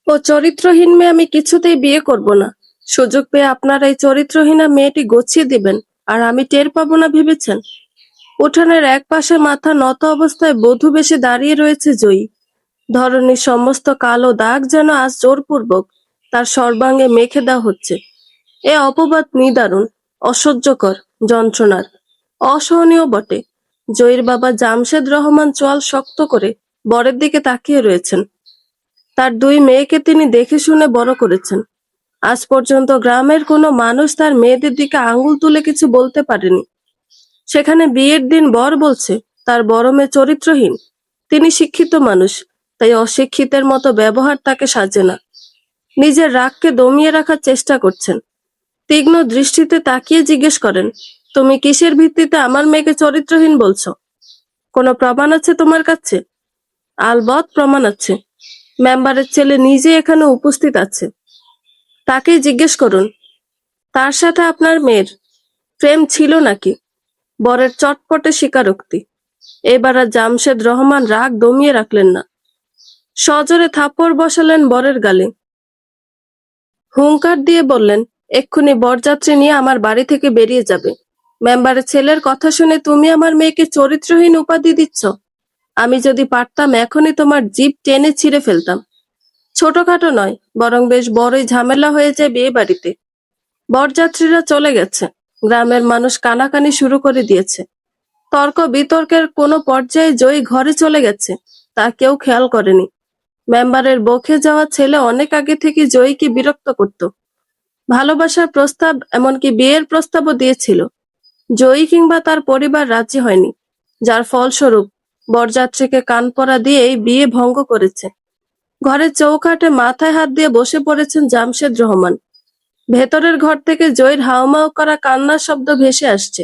ও চরিত্রহীন মেয়ে আমি কিছুতেই বিয়ে করব না। সুযোগ পেয়ে আপনারা এই চরিত্রহীনা মেয়েটি গছিয়ে দিবেন, আর আমি টের পাবো না ভেবেছেন? উঠানের এক পাশে মাথা নত অবস্থায় বধূ বেশে দাঁড়িয়ে রয়েছে জয়ী। ধরনীর সমস্ত কালো দাগ যেন আজ জোরপূর্বক তার সর্বাঙ্গে মেখে দেওয়া হচ্ছে। এ অপবাদ নিদারুণ, অসহ্যকর, যন্ত্রণার, অসহনীয় বটে। জয়ীর বাবা জামশেদ রহমান চোয়াল শক্ত করে বরের দিকে তাকিয়ে রয়েছেন। তার দুই মেয়েকে তিনি দেখে শুনে বড় করেছেন। আজ পর্যন্ত গ্রামের কোনো মানুষ তার মেয়েদের দিকে আঙুল তুলে কিছু বলতে পারেনি। সেখানে বিয়ের দিন বর বলছে তার বড় মেয়ে চরিত্রহীন। তিনি শিক্ষিত মানুষ, তাই অশিক্ষিতের মতো ব্যবহার তাকে সাজে না। নিজের রাগকে দমিয়ে রাখার চেষ্টা করছেন। তীক্ষ্ণ দৃষ্টিতে তাকিয়ে জিজ্ঞেস করেন, তুমি কিসের ভিত্তিতে আমার মেয়েকে চরিত্রহীন বলছো? কোনো প্রমাণ আছে তোমার কাছে? আলবৎ প্রমাণ আছে। মেম্বারের ছেলে নিজে এখানে উপস্থিত আছে। তাকেই জিজ্ঞেস করুন, তার সাথে আপনার মেয়ের প্রেম ছিল নাকি? বরের চটপটে স্বীকারোক্তি। এবার আর জামশেদ রহমান রাগ দমিয়ে রাখলেন না। সজোরে থাপ্পড় বসালেন বরের গালে। হুংকার দিয়ে বললেন, এক্ষুনি বরযাত্রী নিয়ে আমার বাড়ি থেকে বেরিয়ে যাবে। মেম্বারের ছেলের কথা শুনে তুমি আমার মেয়েকে চরিত্রহীন উপাধি দিচ্ছ? আমি যদি পারতাম এখনই তোমার জিভ টেনে ছিঁড়ে ফেলতাম। ছোটখাটো নয়, বরং বেশ বড়ই ঝামেলা হয়ে যায় বিয়ে বাড়িতে। বরযাত্রীরা চলে গেছে, গ্রামের মানুষ কানাকানি শুরু করে দিয়েছে। তর্ক বিতর্কের কোনো পর্যায়ে জয়ী ঘরে চলে গেছে, তা কেউ খেয়াল করেনি। মেম্বারের বকে যাওয়া ছেলে অনেক আগে থেকে জয়ীকে বিরক্ত করত। ভালোবাসার প্রস্তাব, এমনকি বিয়ের প্রস্তাবও দিয়েছিল। জয়ী কিংবা তার পরিবার রাজি হয়নি, যার ফলস্বরূপ বরযাত্রীকে কান পরা দিয়েই বিয়ে ভঙ্গ করেছে। ঘরের চৌকাঠে মাথায় হাত দিয়ে বসে পড়েছেন জামশেদ রহমান। ভেতরের ঘর থেকে জয়ীর হাউমাউ করা কান্নার শব্দ ভেসে আসছে।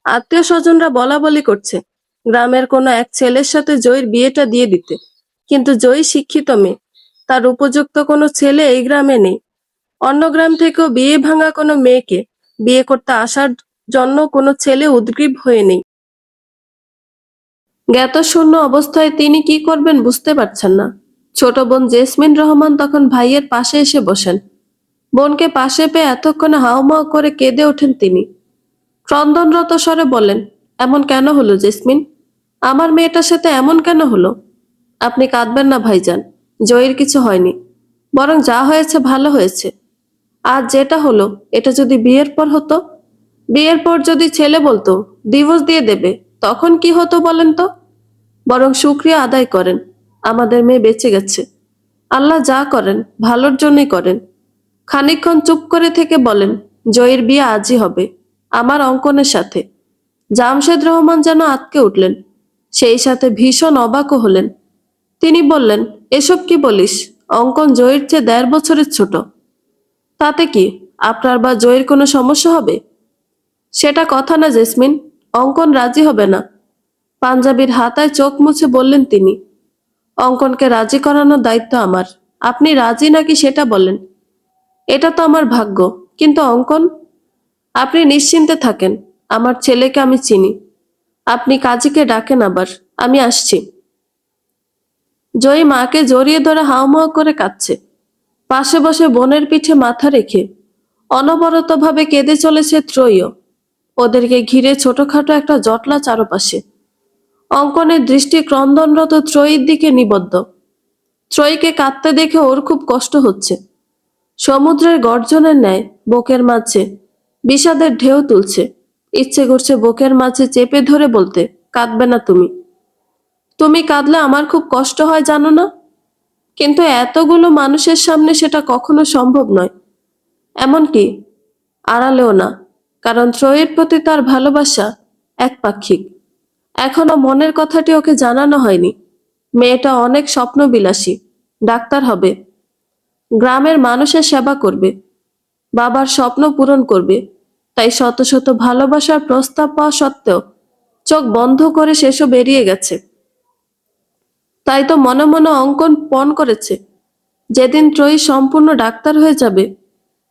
আত্মীয় স্বজনরা বলা বলি করছে গ্রামের কোনো এক ছেলের সাথে জয়ীর বিয়েটা দিয়ে দিতে। কিন্তু জয়ী শিক্ষিত মেয়ে, তার উপযুক্ত কোনো ছেলে এই গ্রামে নেই। অন্য গ্রাম থেকেও বিয়ে ভাঙা কোনো মেয়েকে বিয়ে করতে আসার জন্য কোনো ছেলে উদ্গ্রীব হয়ে নেই। জ্ঞাতশূন্য অবস্থায় তিনি কি করবেন বুঝতে পারছেন না। ছোট বোন জেসমিন রহমান তখন ভাইয়ের পাশে এসে বসেন। বোনকে পাশে পেয়ে এতক্ষণে হাউমাউ করে কেঁদে ওঠেন তিনি। ক্রন্দনরত স্বরে বলেন, এমন কেন হলো জেসমিন? আমার মেয়েটার সাথে এমন কেন হলো? আপনি কাঁদবেন না ভাইজান, জয়ীর কিছু হয়নি। বরং যা হয়েছে ভালো হয়েছে। আজ যেটা হলো, এটা যদি বিয়ের পর হতো, বিয়ের পর যদি ছেলে বলতো ডিভোর্স দিয়ে দেবে, তখন কি হতো বলেন তো? বরং শুকরিয়া আদায় করেন, আমাদের মেয়ে বেঁচে গেছে। আল্লাহ যা করেন ভালোর জন্যই করেন। খানিকক্ষণ চুপ করে থেকে বলেন, জয়ীর বিয়ে আজই হবে, আমার অঙ্কনের সাথে। জামশেদ রহমান যেন আঁতকে উঠলেন, সেই সাথে ভীষণ অবাকও হলেন। তিনি বললেন, এসব কি বলিস? অঙ্কন জয়ীর চেয়ে ১.৫ বছরের ছোট। তাতে কি, আপনার বা জয়ীর কোনো সমস্যা হবে? সেটা কথা না জেসমিন, অঙ্কন রাজি হবে না। পাঞ্জাবির হাতায় চোখ মুছে বললেন তিনি। অঙ্কনকে রাজি করানোর দায়িত্ব আমার। আপনি রাজি নাকি সেটা বলেন। এটা তো আমার ভাগ্য, কিন্তু অঙ্কন? আপনি নিশ্চিন্তে থাকেন, আমার ছেলেকে আমি চিনি। আপনি কাজীকে ডাকেন আবার, আমি আসছি। জয়ী মাকে জড়িয়ে ধরে হাউমাউ করে কাঁদছে। পাশে বসে বোনের পিঠে মাথা রেখে অনবরতভাবে কেঁদে চলেছে ত্রয়ীও। ওদেরকে ঘিরে ছোটখাটো একটা জটলা চারপাশে। অঙ্কনের দৃষ্টি ক্রন্দনরত ত্রয়ীর দিকে নিবদ্ধ। ত্রয়ীকে কাঁদতে দেখে ওর খুব কষ্ট হচ্ছে। সমুদ্রের গর্জনের ন্যায় বুকের মাঝে বিষাদের ঢেউ তুলছে। ইচ্ছে করছে বুকের মাঝে চেপে ধরে বলতে, কাঁদবে না তুমি। তুমি কাঁদলে আমার খুব কষ্ট হয় জানো না? কিন্তু এতগুলো মানুষের সামনে সেটা কখনো সম্ভব নয়। এমনকি আড়ালেও না, কারণ ত্রয়ীর প্রতি তার ভালোবাসা একপাক্ষিক। এখনো মনের কথাটি ওকে জানানো হয়নি। মেয়েটা অনেক স্বপ্নবিলাসী, ডাক্তার হবে, গ্রামের মানুষের সেবা করবে, বাবার স্বপ্ন পূরণ করবে। তাই শত শত ভালোবাসার প্রস্তাব পাওয়া সত্ত্বেও চোখ বন্ধ করে সেসব বেরিয়ে গেছে। তাই তো মনে মনে অঙ্কন পণ করেছে, যেদিন ত্রয়ী সম্পূর্ণ ডাক্তার হয়ে যাবে,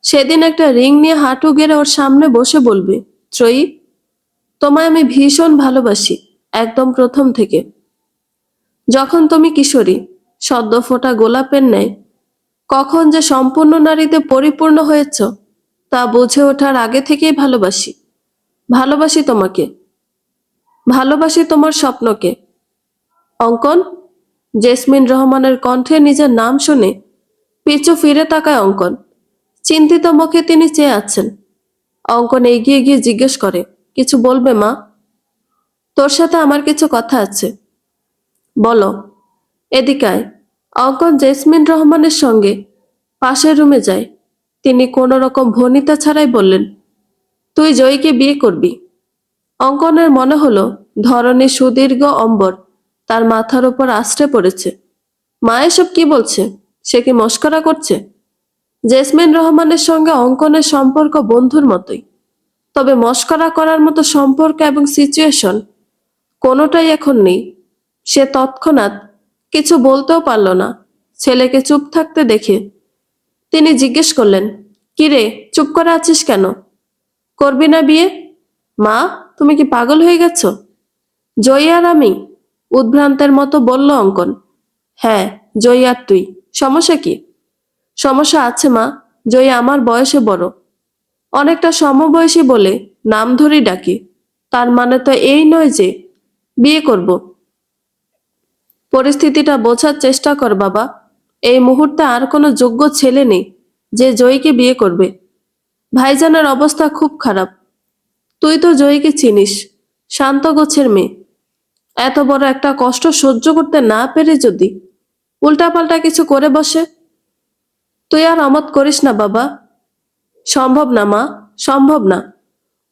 সেদিন একটা রিং নিয়ে হাঁটু গেড়ে ওর সামনে বসে বলবে, ত্রয়ী, তোমায় আমি ভীষণ ভালোবাসি, একদম প্রথম থেকে। যখন তুমি কিশোরী, সদ্য ফোটা গোলাপের ন্যায়, কখন যে সম্পূর্ণ নারীতে পরিপূর্ণ হয়েছ তা বুঝে ওঠার আগে থেকেই ভালোবাসি। ভালোবাসি তোমাকে, ভালোবাসি তোমার স্বপ্নকে। অঙ্কন। জেসমিন রহমানের কণ্ঠে নিজের নাম শুনে পিছু ফিরে তাকায় অঙ্কন। চিন্তিত মুখে তিনি চেয়ে আছেন। অঙ্কন এগিয়ে গিয়ে জিজ্ঞেস করে, কিছু বলবে মা? তোর সাথে আমার কিছু কথা আছে। বলো। এদিকে আয়। অঙ্কন জেসমিন রহমানের সঙ্গে পাশের রুমে যায়। তিনি কোনো রকম ভনিতা ছাড়াই বললেন, তুই জয়ীকে বিয়ে করবি। অঙ্কনের মনে হলো ধরনের সুদীর্ঘ অম্বর তার মাথার উপর আছড়ে পড়েছে। মা এসব কি বলছে? সে কি মস্করা করছে? জেসমিন রহমানের সঙ্গে অঙ্কনের সম্পর্ক বন্ধুর মতোই, তবে মস্করা করার মতো সম্পর্ক এবং সিচুয়েশন কোনোটাই এখন নেই। সে তৎক্ষণাৎ কিছু বলতেও পারল না। ছেলেকে চুপ থাকতে দেখে তিনি জিজ্ঞেস করলেন, কিরে, চুপ করে আছিস কেন? করবি না বিয়ে? মা, তুমি কি পাগল হয়ে গেছো? জয়ী আর আমি? উদ্ভ্রান্তের মতো বলল অঙ্কন। হ্যাঁ, জয়ী আর তুই। সমস্যা কি? সমস্যা আছে মা। জয়ী আমার বয়সে বড়, অনেকটা সমবয়সী বলে নাম ধরেই ডাকি। তার মানে তো এই নয় যে বিয়ে করব। পরিস্থিতিটা বোঝার চেষ্টা কর বাবা। এই মুহূর্তে আর কোনো যোগ্য ছেলে নেই যে জয়ীকে বিয়ে করবে। ভাইজানের অবস্থা খুব খারাপ। তুই তো জয়ীকে চিনিস, শান্ত গোছের মেয়ে। এত বড় একটা কষ্ট সহ্য করতে না পেরে যদি উল্টাপাল্টা কিছু করে বসে, তুই আর অমত করিস না বাবা। সম্ভব না মা, সম্ভব না,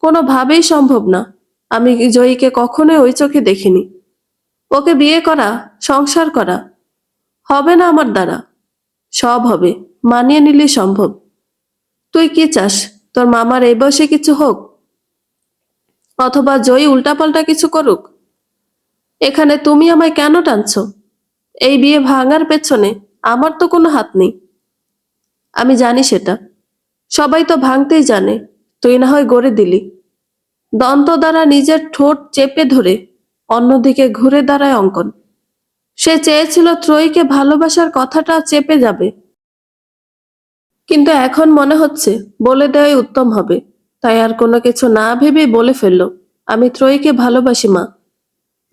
কোনোভাবেই সম্ভব না। আমি জয়ীকে কখনোই ওই চোখে দেখিনি। ওকে বিয়ে করা, সংসার করা হবে না আমার দ্বারা। সব হবে, মানিয়ে নিলে সম্ভব। তুই কি চাস, তোর মামার এই বয়সে কিছু হোক, অথবা জয়ী উল্টাপাল্টা কিছু করুক? এখানে তুমি আমায় কেন টানছো? এই বিয়ে ভাঙার পেছনে আমার তো কোনো হাত নেই। আমি জানি সেটা। সবাই তো ভাঙতেই জানে, তুই না হয় গড়ে দিলি। দন্ত দ্বারা নিজের ঠোঁট চেপে ধরে অন্যদিকে ঘুরে দাঁড়ায় অঙ্কন। সে চেয়েছিল ত্রয়ীকে ভালোবাসার কথাটা চেপে যাবে, কিন্তু এখন মনে হচ্ছে বলে দেওয়াই উত্তম হবে। তাই আর কোনো কিছু না ভেবেই বলে ফেলল, আমি ত্রয়ীকে ভালোবাসি মা।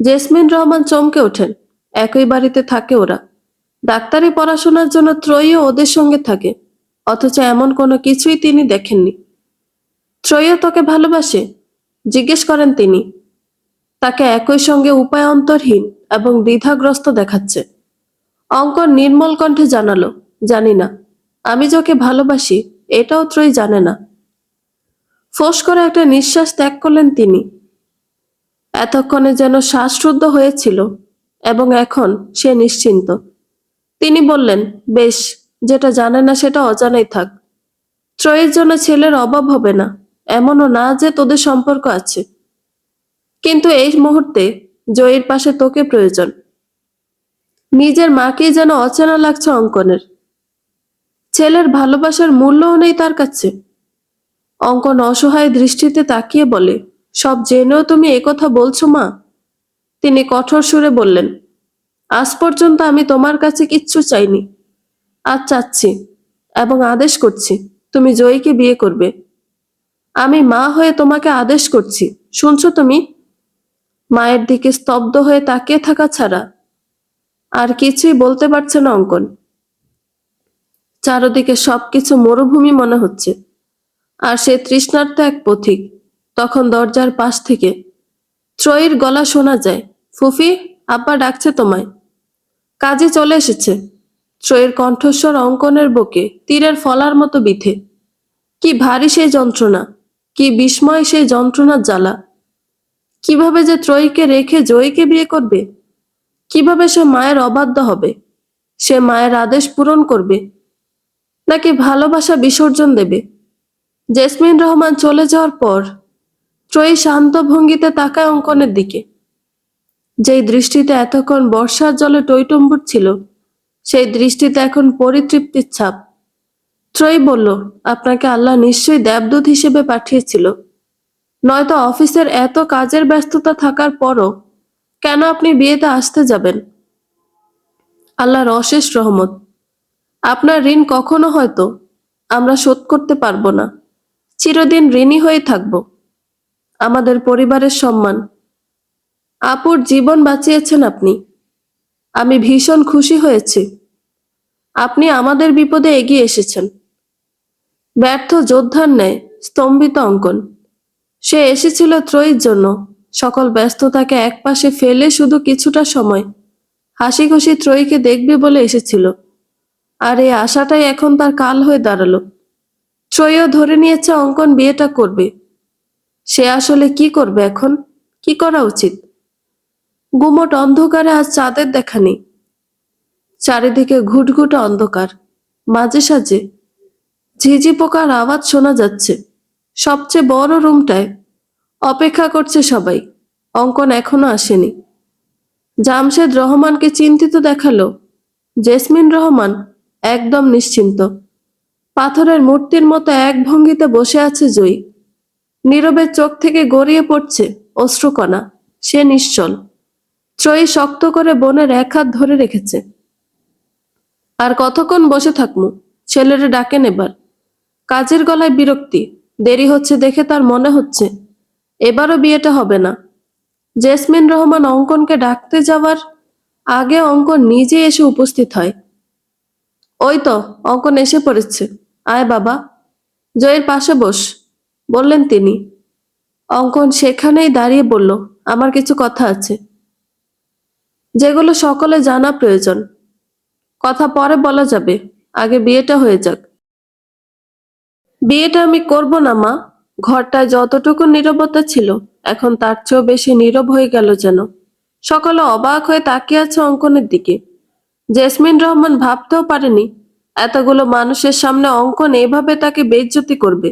জেসমিন রহমান চমকে ওঠেন। একই বাড়িতে থাকে ওরা। ডাক্তারি পড়াশোনার জন্য ত্রয়ীও ওদের সঙ্গে থাকে, অথচ এমন কোনো কিছুই তিনি দেখেননি। ত্রয়ীও তোকে ভালোবাসে? জিজ্ঞেস করেন তিনি। তাকে একই সঙ্গে উপায়ন্তরহীন এবং দ্বিধাগ্রস্ত দেখাচ্ছে। অঙ্কন নির্মল কণ্ঠে জানালো, জানি না। আমি যাকে ভালোবাসি এটাও ত্রয়ী জানে না। ফোঁস করে একটা নিঃশ্বাস ত্যাগ করলেন তিনি। এতক্ষণে যেন শ্বাসরুদ্ধ হয়েছিল এবং এখন সে নিশ্চিন্ত। তিনি বললেন, বেশ, যেটা জানে না সেটা অজানাই থাক। ত্রয়ীর জন্য ছেলের অভাব হবে না, এমনও না যে তোদের সম্পর্ক আছে। কিন্তু এই মুহূর্তে জয়ীর পাশে তোকে প্রয়োজন। নিজের মাকেই যেন অচেনা লাগছে অঙ্কনের। ছেলের ভালোবাসার মূল্যও নেই তার কাছে। অঙ্কন অসহায় দৃষ্টিতে তাকিয়ে বলে, সব জেনেও তুমি একথা বলছো মা? তিনি কঠোর সুরে বললেন, আজ পর্যন্ত আমি তোমার কাছে কিচ্ছু চাইনি। আজ চাচ্ছি এবং আদেশ করছি, তুমি জয়ীকে বিয়ে করবে। আমি মা হয়ে তোমাকে আদেশ করছি, শুনছো তুমি? মায়ের দিকে স্তব্ধ হয়ে তাকিয়ে থাকা ছাড়া আর কিছুই বলতে পারছে না অঙ্কন। চারদিকে সবকিছু মরুভূমি মনে হচ্ছে, আর সে তৃষ্ণার্ত এক পথিক। তখন দরজার পাশ থেকে ত্রয়ীর গলা শোনা যায়, ফুফি, আব্বা ডাকছে তোমায়। কাজে চলে এসেছে। ত্রয়ীর কণ্ঠস্বর অঙ্কনের বুকে তীরের ফলার মতো বিঁধে। কি ভারী সেই যন্ত্রণা, কি বিস্ময় সেই যন্ত্রণার জ্বালা। কিভাবে যে ত্রয়ীকে রেখে জয়ীকে বিয়ে করবে? কিভাবে সে মায়ের অবাধ্য হবে? সে মায়ের আদেশ পূরণ করবে, নাকি ভালোবাসা বিসর্জন দেবে? জেসমিন রহমান চলে যাওয়ার পর ত্রয়ী শান্ত ভঙ্গিতে তাকায় অঙ্কনের দিকে। যেই দৃষ্টিতে এতক্ষণ বর্ষার জলে টইটম্বুর ছিল, সেই দৃষ্টিতে এখন পরিতৃপ্তির ছাপ। ত্রয়ী বলল, আপনাকে আল্লাহ নিশ্চয়ই দেবদূত হিসেবে পাঠিয়েছিল, নয়তো অফিসের এত কাজের ব্যস্ততা থাকার পরও কেন আপনি বিয়েতে আসতে যাবেন? আল্লাহর অশেষ রহমত। আপনার ঋণ কখনো হয়তো আমরা শোধ করতে পারবো না। চিরদিন ঋণী হয়ে থাকব। আমাদের পরিবারের সম্মান, আপুর জীবন বাঁচিয়েছেন আপনি। আমি ভীষণ খুশি হয়েছি আপনি আমাদের বিপদে এগিয়ে এসেছেন। ব্যর্থ যোদ্ধার ন্যায় স্তম্ভিত অঙ্কন। সে এসেছিল ত্রয়ীর জন্য, সকল ব্যস্ততাকে একপাশে ফেলে শুধু কিছুটা সময় হাসি খুশি ত্রয়ীকে দেখবে বলে এসেছিল। আর এই আশাটাই এখন তার কাল হয়ে দাঁড়ালো। ত্রয়ীও ধরে নিয়েছে অঙ্কন বিয়েটা করবে। সে আসলে কি করবে এখন? কি করা উচিত? গুমট অন্ধকারে আজ চাঁদের দেখা নেই। চারিদিকে ঘুটঘুট অন্ধকার, মাঝে সাঝে ঝিঝি পোকার আওয়াজ শোনা যাচ্ছে। সবচেয়ে বড় রুমটায় অপেক্ষা করছে সবাই। অঙ্কন এখনো আসেনি। জামশেদ রহমানকে চিন্তিত দেখালো। জেসমিন রহমান একদম নিশ্চিন্ত। পাথরের মূর্তির মতো এক ভঙ্গিতে বসে আছে জয়ী। নীরবে চোখ থেকে গড়িয়ে পড়ছে অশ্রুকণা। সে নিশ্চল। ত্রয়ী শক্ত করে বোনের এক হাত ধরে রেখেছে। আর কতক্ষণ বসে থাকমু? ছেলেরে ডাকেন এবার। কাজের গলায় বিরক্তি। দেরি হচ্ছে দেখে তার মনে হচ্ছে এবারও বিয়েটা হবে না। জেসমিন রহমান অঙ্কনকে ডাকতে যাওয়ার আগে অঙ্কন নিজে এসে উপস্থিত হয়। ওই তো অঙ্কন এসে পড়েছে। আয় বাবা, জয়ের পাশে বস, বললেন তিনি। অঙ্কন সেখানেই দাঁড়িয়ে বলল, আমার কিছু কথা আছে, যেগুলো সকলে জানা প্রয়োজন। কথা পরে বলা যাবে, আগে বিয়েটা হয়ে যাক। বিয়েটা আমি করব না মা। ঘরটায় যতটুকু নীরবতা ছিল এখন তার চেয়েও বেশি নীরব হয়ে গেল যেন। সকলে অবাক হয়ে তাকিয়ে আছে অঙ্কনের দিকে। জেসমিন রহমান ভাবতেও পারেনি এতগুলো মানুষের সামনে অঙ্কন এভাবে তাকে বেইজ্জতি করবে।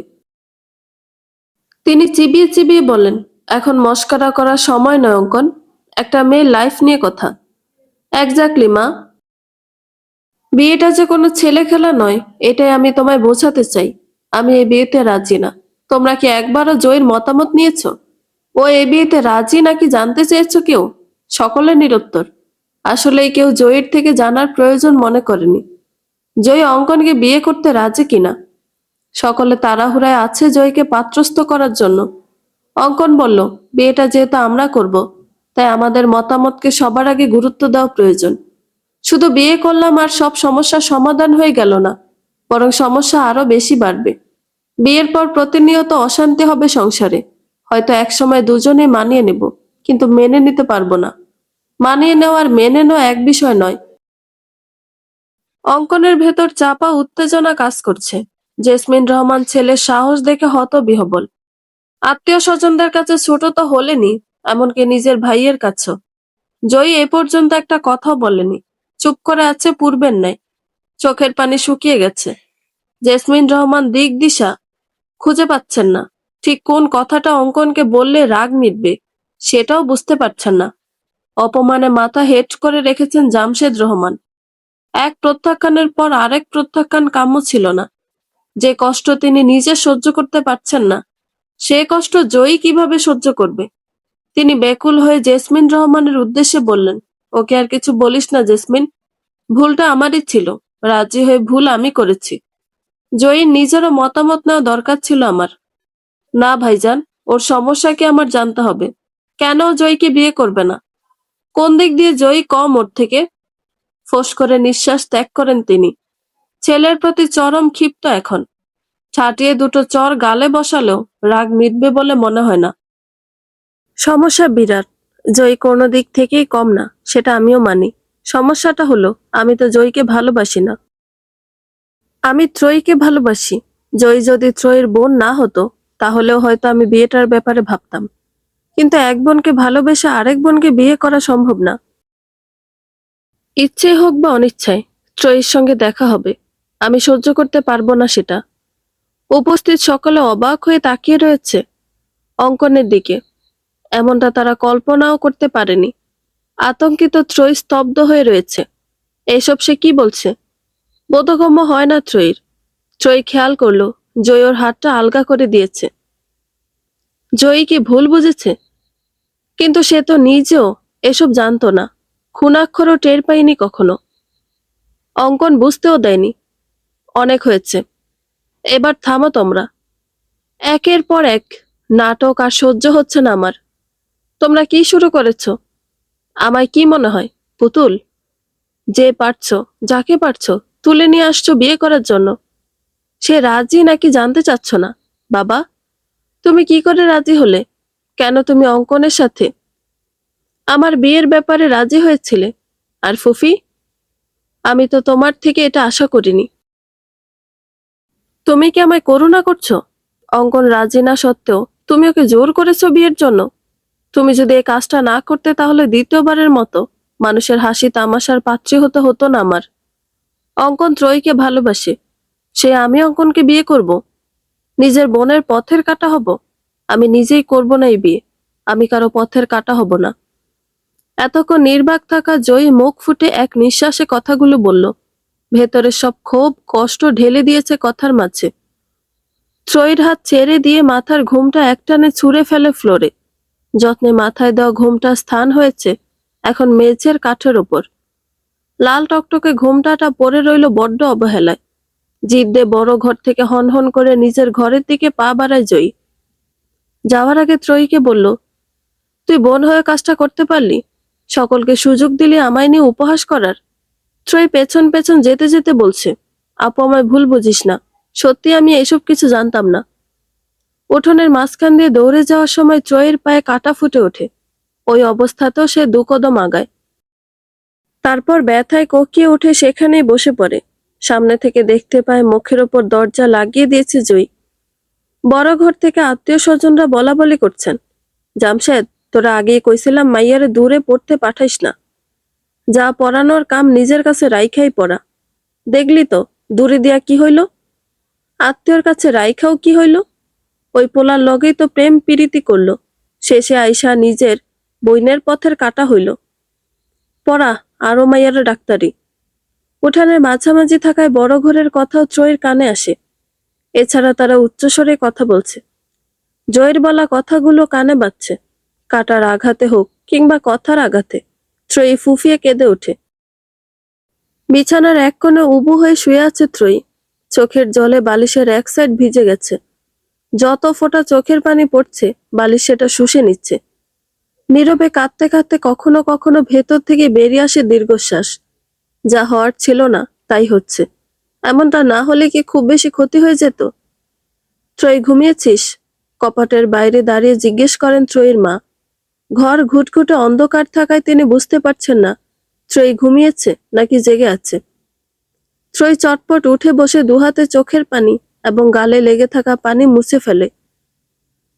তিনি চিবিয়ে চিবিয়ে বলেন, এখন মস্করা করার সময় নয় অঙ্কন, একটা মেয়ের লাইফ নিয়ে কথা। একজাক্টলি মা। বিয়েটা যে কোনো ছেলে খেলা নয়, এটাই আমি তোমায় বোঝাতে চাই। আমি এই বিয়েতে রাজি না। তোমরা কি একবারও জয়ের মতামত নিয়েছো? ও এই বিয়েতে রাজি নাকি জানতে চেয়েছো কেউ? সকলে নিরুত্তর। আসলেই কেউ জয়ের থেকে জানার প্রয়োজন মনে করেনি জয় অঙ্কনকে বিয়ে করতে রাজি কিনা। সকলে তাড়াহুড়ায় আছে জয়কে পাত্রস্থ করার জন্য। অঙ্কন বলল, বিয়েটা যেহেতু আমরা করব, তাই আমাদের মতামতকে সবার আগে গুরুত্ব দেওয়া প্রয়োজন। শুধু বিয়ে করলাম আর সব সমস্যার সমাধান হয়ে গেল না, বরং সমস্যা আরো বেশি বাড়বে। বিয়ের পর প্রতিনিয়ত অশান্তি হবে সংসারে। হয়তো একসময় দুজনেই মানিয়ে নেব, কিন্তু মেনে নিতে পারবো না। মানিয়ে নেওয়া আর মেনে নেওয়া এক বিষয় নয়। অঙ্কনের ভেতর চাপা উত্তেজনা কাজ করছে। জেসমিন রহমান ছেলের সাহস দেখে হতবিহ্বল। আত্মীয় স্বজনদের কাছে ছোট তো হলেনি, এমনকি নিজের ভাইয়ের কাছেও। জয়ী এ পর্যন্ত একটা কথাও বলেনি, চুপ করে আছে পূর্বের ন্যায়। চোখের পানি শুকিয়ে গেছে। জেসমিন রহমান দিক দিশা খুঁজে পাচ্ছেন না। ঠিক কোন কথাটা অঙ্কনকে বললে রাগ মিটবে সেটাও বুঝতে পারছেন না। অপমানে মাথা হেট করে রেখেছেন জামশেদ রহমান। এক প্রত্যাখ্যানের পর আরেক প্রত্যাখ্যান কাম্য ছিল না। যে কষ্ট তিনি নিজে সহ্য করতে পারছেন না, সে কষ্ট জয়ী কিভাবে সহ্য করবে? তিনি ব্যাকুল হয়ে জেসমিন রহমানের উদ্দেশ্যে বললেন, ওকে আর কিছু বলিস না জেসমিন। ভুলটা আমারই ছিল। রাজি হয়ে ভুল আমি করেছি। জয়ীর নিজেরও মতামত নেওয়া দরকার ছিল আমার। না ভাইজান, ওর সমস্যা কি আমার জানতে হবে। কেন ও জয়ীকে বিয়ে করবে না? কোন দিক দিয়ে জয়ী কম ওর থেকে? ফোঁস করে নিঃশ্বাস ত্যাগ করেন তিনি। ছেলের প্রতি চরম ক্ষিপ্ত এখন। ছাটিয়ে দুটো চর গালে বসালেও রাগ মিটবে বলে মনে হয় না। সমস্যা বিরাট। জয়ী কোনো দিক থেকেই কম না, সেটা আমিও মানি। সমস্যাটা হলো আমি তো জয়ীকে ভালোবাসি না। আমি ত্রয়ীকে ভালোবাসি। জয়ী যদি ত্রয়ীর বোন না হতো তাহলেও হয়তো আমি বিয়েটার ব্যাপারে ভাবতাম। কিন্তু এক বোনকে ভালোবেসে আরেক বোনকে বিয়ে করা সম্ভব না। ইচ্ছে হোক বা অনিচ্ছায় ত্রয়ীর সঙ্গে দেখা হবে। আমি সহ্য করতে পারবো না সেটা। উপস্থিত সকলে অবাক হয়ে তাকিয়ে রয়েছে অঙ্কনের দিকে। এমনটা তারা কল্পনাও করতে পারেনি। আতঙ্কিত ত্রয়ী স্তব্ধ হয়ে রয়েছে। এসব সে কি বলছে? বোধগম্য হয় না ত্রয়ীর। ত্রয়ী খেয়াল করলো জয়ী ওর হাতটা আলগা করে দিয়েছে। জয়ী কি ভুল বুঝেছে? কিন্তু সে তো নিজেও এসব জানতো না, খুনাক্ষরও টের পায়নি কখনো। অঙ্কন বুঝতেও দেয়নি। অনেক হয়েছে, এবার থামো তোমরা। একের পর এক নাটক আর সহ্য হচ্ছে না আমার। তোমরা কি শুরু করেছো? আমায় কি মনে হয়, পুতুল? যে পারছো, যাকে পারছো তুলে নিয়ে আসছো বিয়ে করার জন্য, সে রাজি নাকি জানতে চাচ্ছ না? বাবা, তুমি কি করে রাজি হলে? কেন তুমি অঙ্কনের সাথে আমার বিয়ের ব্যাপারে রাজি হয়েছিলে? আর ফুফি, আমি তো তোমার থেকে এটা আশা করিনি। তুমি কি আমায় করুণা করছো? অঙ্কন রাজি না সত্ত্বেও তুমি ওকে জোর করেছো বিয়ের জন্য। তুমি যদি এই কাজটা না করতে তাহলে দ্বিতীয়বারের মতো মানুষের হাসি তামাশার পাত্রী হতে হতো না আমার। অঙ্কন ত্রয়ীকে ভালোবাসে, সে আমি অঙ্কনকে বিয়ে করব? নিজের বোনের পথের কাঁটা হব? আমি নিজেই করব না এই বিয়ে। আমি কারো পথের কাঁটা হব না। এতক্ষণ নির্বাক থাকা জয়ী মুখ ফুটে এক নিঃশ্বাসে কথাগুলো বলল। ভেতরের সব ক্ষোভ কষ্ট ঢেলে দিয়েছে কথার মাঝে। ত্রয়ীর হাত ছেড়ে দিয়ে মাথার ঘুমটা একটানে ছুঁড়ে ফেলে ফ্লোরে। যত্নে মাথায় দেওয়া ঘুমটা স্থান হয়েছে এখন মেঝের কাঠের ওপর। লাল টকটকে ঘুমটাটা পড়ে রইল বড্ড অবহেলায়। জিভ দিয়ে বড় ঘর থেকে হনহন করে নিজের ঘরের দিকে পা বাড়ায় জয়ী। যাওয়ার আগে ত্রয়ীকে বলল, তুই বোন হয়ে কাজটা করতে পারলি? সকলকে সুযোগ দিলি আমায় নিয়ে উপহাস করার। ত্রয়ী পেছন পেছন যেতে যেতে বলছে, আপু আমায় ভুল বুঝিস না, সত্যি আমি এসব কিছু জানতাম না। উঠোনের মাঝখান দিয়ে দৌড়ে যাওয়ার সময় ত্রয়ীর পায়ে কাঁটা ফুটে ওঠে। ওই অবস্থাতেও সে 2 কদম আগায়। তারপর ব্যথায় কোঁকিয়ে উঠে সেখানেই বসে পড়ে। সামনে থেকে দেখতে পায় মুখের ওপর দরজা লাগিয়ে দিয়েছে জয়ী। বড় ঘর থেকে আত্মীয় স্বজনরা বলা বলি করছেন, জামশেদ, তোরা আগেই কইছিলাম মাইয়ারে দূরে পড়তে পাঠাইস না। যা পড়ানোর কাম নিজের কাছে রাইখাই পড়া। দেখলি তো দূরে দিয়া কি হইল? আত্মীয়র কাছে রাইখাও কি হইল? ওই পোলার লগেই তো প্রেম প্রীতি করল, শেষে আইসা নিজের বইনের পথের কাটা হইল। পড়া আরো মাইয়ারে ডাক্তারি। উঠানের মাঝামাঝি থাকায় বড় ঘরের কথাও ত্রয়ীর কানে আসে। এছাড়া তারা উচ্চস্বরে কথা বলছে। জয়ের বলা কথাগুলো কানে বাজছে। কাটার আঘাতে হোক কিংবা কথার আঘাতে ত্রয়ী ফুফিয়ে কেঁদে ওঠে। বিছানার এক কোণে উবু হয়ে শুয়ে আছে ত্রয়ী। চোখের জলে বালিশের এক সাইড ভিজে গেছে। যত ফোঁটা চোখের পানি পড়ছে বালিশ সেটা শুষে নিচ্ছে। নীরবে কাঁদতে কাঁদতে কখনো কখনো ভেতর থেকে বেরিয়ে আসে দীর্ঘশ্বাস। যা হওয়ার ছিল না তাই হচ্ছে। এমনটা না হলে কি খুব বেশি ক্ষতি হয়ে যেত? ত্রয়ী, ঘুমিয়েছিস? কপাটের বাইরে দাঁড়িয়ে জিজ্ঞেস করেন ত্রয়ীর মা। ঘর ঘুটঘুটে অন্ধকার থাকায় তিনি বুঝতে পারছেন না ত্রয়ী ঘুমিয়েছে নাকি জেগে আছে। ত্রয়ী চটপট উঠে বসে দুহাতে চোখের পানি এবং গালে লেগে থাকা পানি মুছে ফেলে।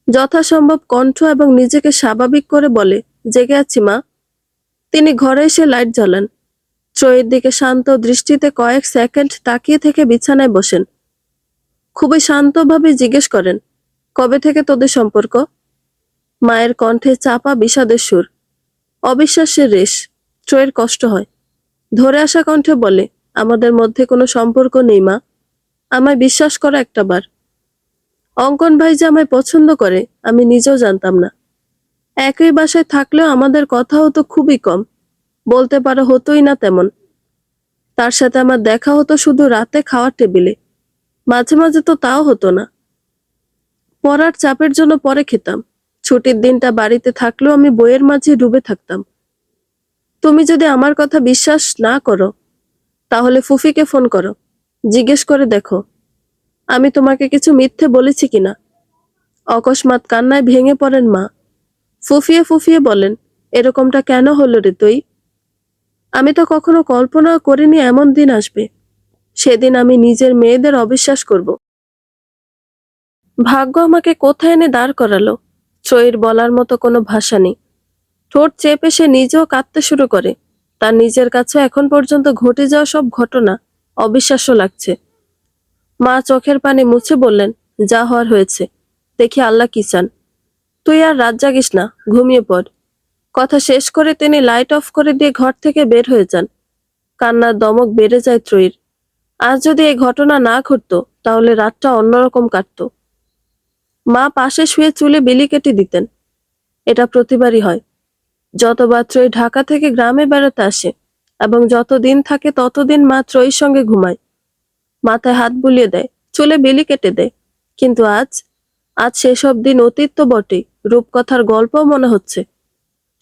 যথাসম্ভব কণ্ঠ এবং নিজেকে স্বাভাবিক করে বলে, জেগে আছি মা। তিনি ঘরে এসে লাইট জ্বালান। ত্রয়ীর দিকে শান্ত দৃষ্টিতে কয়েক সেকেন্ড তাকিয়ে থেকে বিছানায় বসেন। খুবই শান্তভাবে জিজ্ঞেস করেন, কবে থেকে তোদের সম্পর্ক? মায়ের কণ্ঠে চাপা বিষাদের সুর, অবিশ্বাসের রেশ। ত্রয়ীর কষ্ট হয়। ধরে আসা কণ্ঠে বলে, আমাদের মধ্যে কোনো সম্পর্ক নেই মা, আমায় বিশ্বাস করো একটাবার। অঙ্কন ভাই যে আমায় পছন্দ করে আমি নিজেও জানতাম না। একই বাসায় থাকলেও আমাদের কথা হতো খুবই কম, বলতে পারো হতোই না তেমন। তার সাথে আমার দেখা হতো শুধু রাতে খাওয়ার টেবিলে, মাঝে মাঝে তো তাও হতো না। পড়ার চাপের জন্য পরে খেতাম। ছুটির দিনটা বাড়িতে থাকলেও আমি বইয়ের মাঝে ডুবে থাকতাম। তুমি যদি আমার কথা বিশ্বাস না করো তাহলে ফুফিকে ফোন করো, জিজ্ঞেস করে দেখো আমি তোমাকে কিছু মিথ্যে বলেছি কিনা। অকস্মাৎ কান্নায় ভেঙে পড়েন মা। ফুফিয়ে ফুফিয়ে বলেন, এরকমটা কেন হলো রে তুই? আমি তো কখনো কল্পনাও করিনি এমন দিন আসবে। সেদিন আমি নিজের মেয়েদের অবিশ্বাস করব। ভাগ্য আমাকে কোথায় এনে দাঁড় করালো। ত্রয়ীর বলার মতো কোনো ভাষা নেই। ঠোঁট চেপে সে নিজেও কাঁদতে শুরু করে। তার নিজের কাছে এখন পর্যন্ত ঘটে যাওয়া সব ঘটনা অবিশ্বাস্য লাগছে। মা চোখের পানি মুছে বললেন, যা হওয়ার হয়েছে, দেখি আল্লাহ কি চান। তুই আর রাত জাগিস না, ঘুমিয়ে পড়। কথা শেষ করে তিনি লাইট অফ করে দিয়ে ঘর থেকে বের হয়ে যান। কান্নার দমক বেড়ে যায় ত্রয়ীর। আজ যদি এই ঘটনা না ঘটতো তাহলে রাতটা অন্যরকম কাটতো। মা পাশে শুয়ে চুলে বিলি কেটে দিতেন। এটা প্রতিবারই হয় যতবার ত্রয়ী ঢাকা থেকে গ্রামে বেড়াতে আসে, এবং যতদিন থাকে ততদিন মা ত্রয়ীর সঙ্গে ঘুমায়। মাথায় হাত বুলিয়ে দেয়, চুলে বেলি কেটে দেয়। কিন্তু আজ, আজ সেসব দিন অতীত তো বটেই, রূপকথার গল্পও মনে হচ্ছে।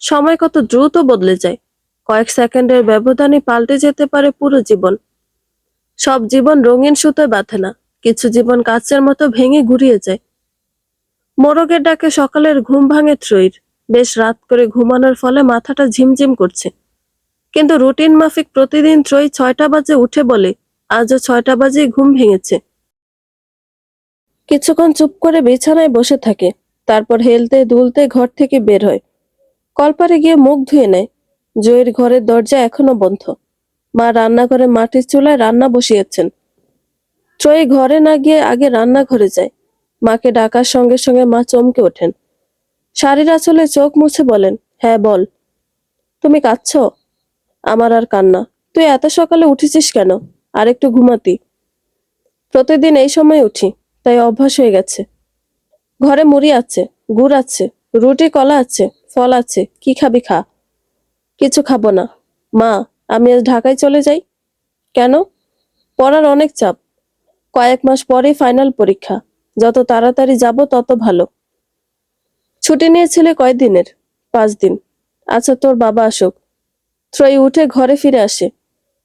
সময় কত দ্রুত বদলে যায়, কয়েক সেকেন্ডের ব্যবধানে পাল্টে যেতে পারে পুরো জীবন। সব জীবন রঙিন সুতোয় বাঁধে না, কিছু জীবন কাচের মতো ভেঙে গুড়িয়ে যায়। মোরগের ডাকে সকালের ঘুম ভাঙে ত্রয়ীর। বেশ রাত করে ঘুমানোর ফলে মাথাটা ঝিমঝিম করছে। কিন্তু রুটিন মাফিক প্রতিদিন ত্রয়ী 6টা বাজে উঠে বলে আজও 6টা বাজেই ঘুম ভেঙেছে। কিছুক্ষণ চুপ করে বিছানায় বসে থাকে, তারপর হেলতে দুলতে ঘর থেকে বের হয়। কলপারে গিয়ে মুখ ধুয়ে নেয়। জয়ের ঘরের দরজা এখনো বন্ধ। মা রান্নাঘরে মাটির চুলায় রান্না বসিয়েছেন। ত্রয়ী ঘরে না গিয়ে আগে রান্নাঘরে যায়। মাকে ডাকার সঙ্গে সঙ্গে মা চমকে ওঠেন। শাড়ির আঁচলে চোখ মুছে বলেন, হ্যাঁ বল। তুমি কাঁদছো? আমার আর কান্না। তুই এত সকালে উঠেছিস কেন? আর একটু ঘুমাতি। প্রতিদিন এই সময় উঠি, তাই অভ্যাস হয়ে গেছে। ঘরে মুড়ি আছে, গুড় আছে, রুটি কলা আছে, ফল আছে, কি খাবি খা। কিছু খাবো না। মা, আমি আজ ঢাকায় চলে যাই। কেন? পড়ার অনেক চাপ। কয়েক মাস পরেই ফাইনাল পরীক্ষা। যত তাড়াতাড়ি যাব তত ভালো। ছুটি নিয়েছিলে কয়দিনের? 5 দিন। আচ্ছা, তোর বাবা আসুক। ত্রয়ী উঠে ঘরে ফিরে আসে।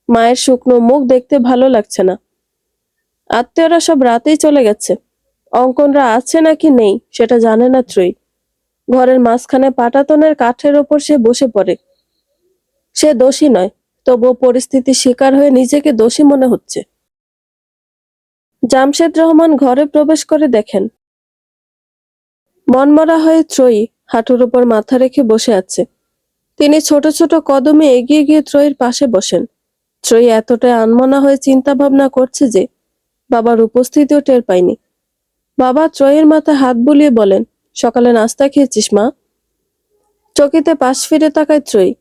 মায়ের শুকনো মুখ দেখতে ভালো লাগছে না। আত্মীয়রা সব রাতেই চলে গেছে। অঙ্কনরা আছে নাকি নেই সেটা জানে না ত্রয়ী। ঘরের মাঝখানে পাটাতনের কাঠের ওপর সে বসে পড়ে। সে দোষী নয়, তবুও পরিস্থিতির শিকার হয়ে নিজেকে দোষী মনে হচ্ছে। জামশেদ রহমান ঘরে প্রবেশ করে দেখেন মনমরা হয়ে ত্রয়ী হাঁটুর উপর মাথা রেখে বসে আছে। তিনি ছোট ছোট কদমে এগিয়ে গিয়ে ত্রয়ীর পাশে বসেন। ত্রয়ী এতটাই আনমনা হয়ে চিন্তা ভাবনা করছে যে বাবার উপস্থিতিও টের পায়নি। বাবা ত্রয়ীর মাথায় হাত বুলিয়ে বলেন, সকালে নাস্তা খেয়েছিস মা? চকিতে পাশ ফিরে তাকায় ত্রয়ী।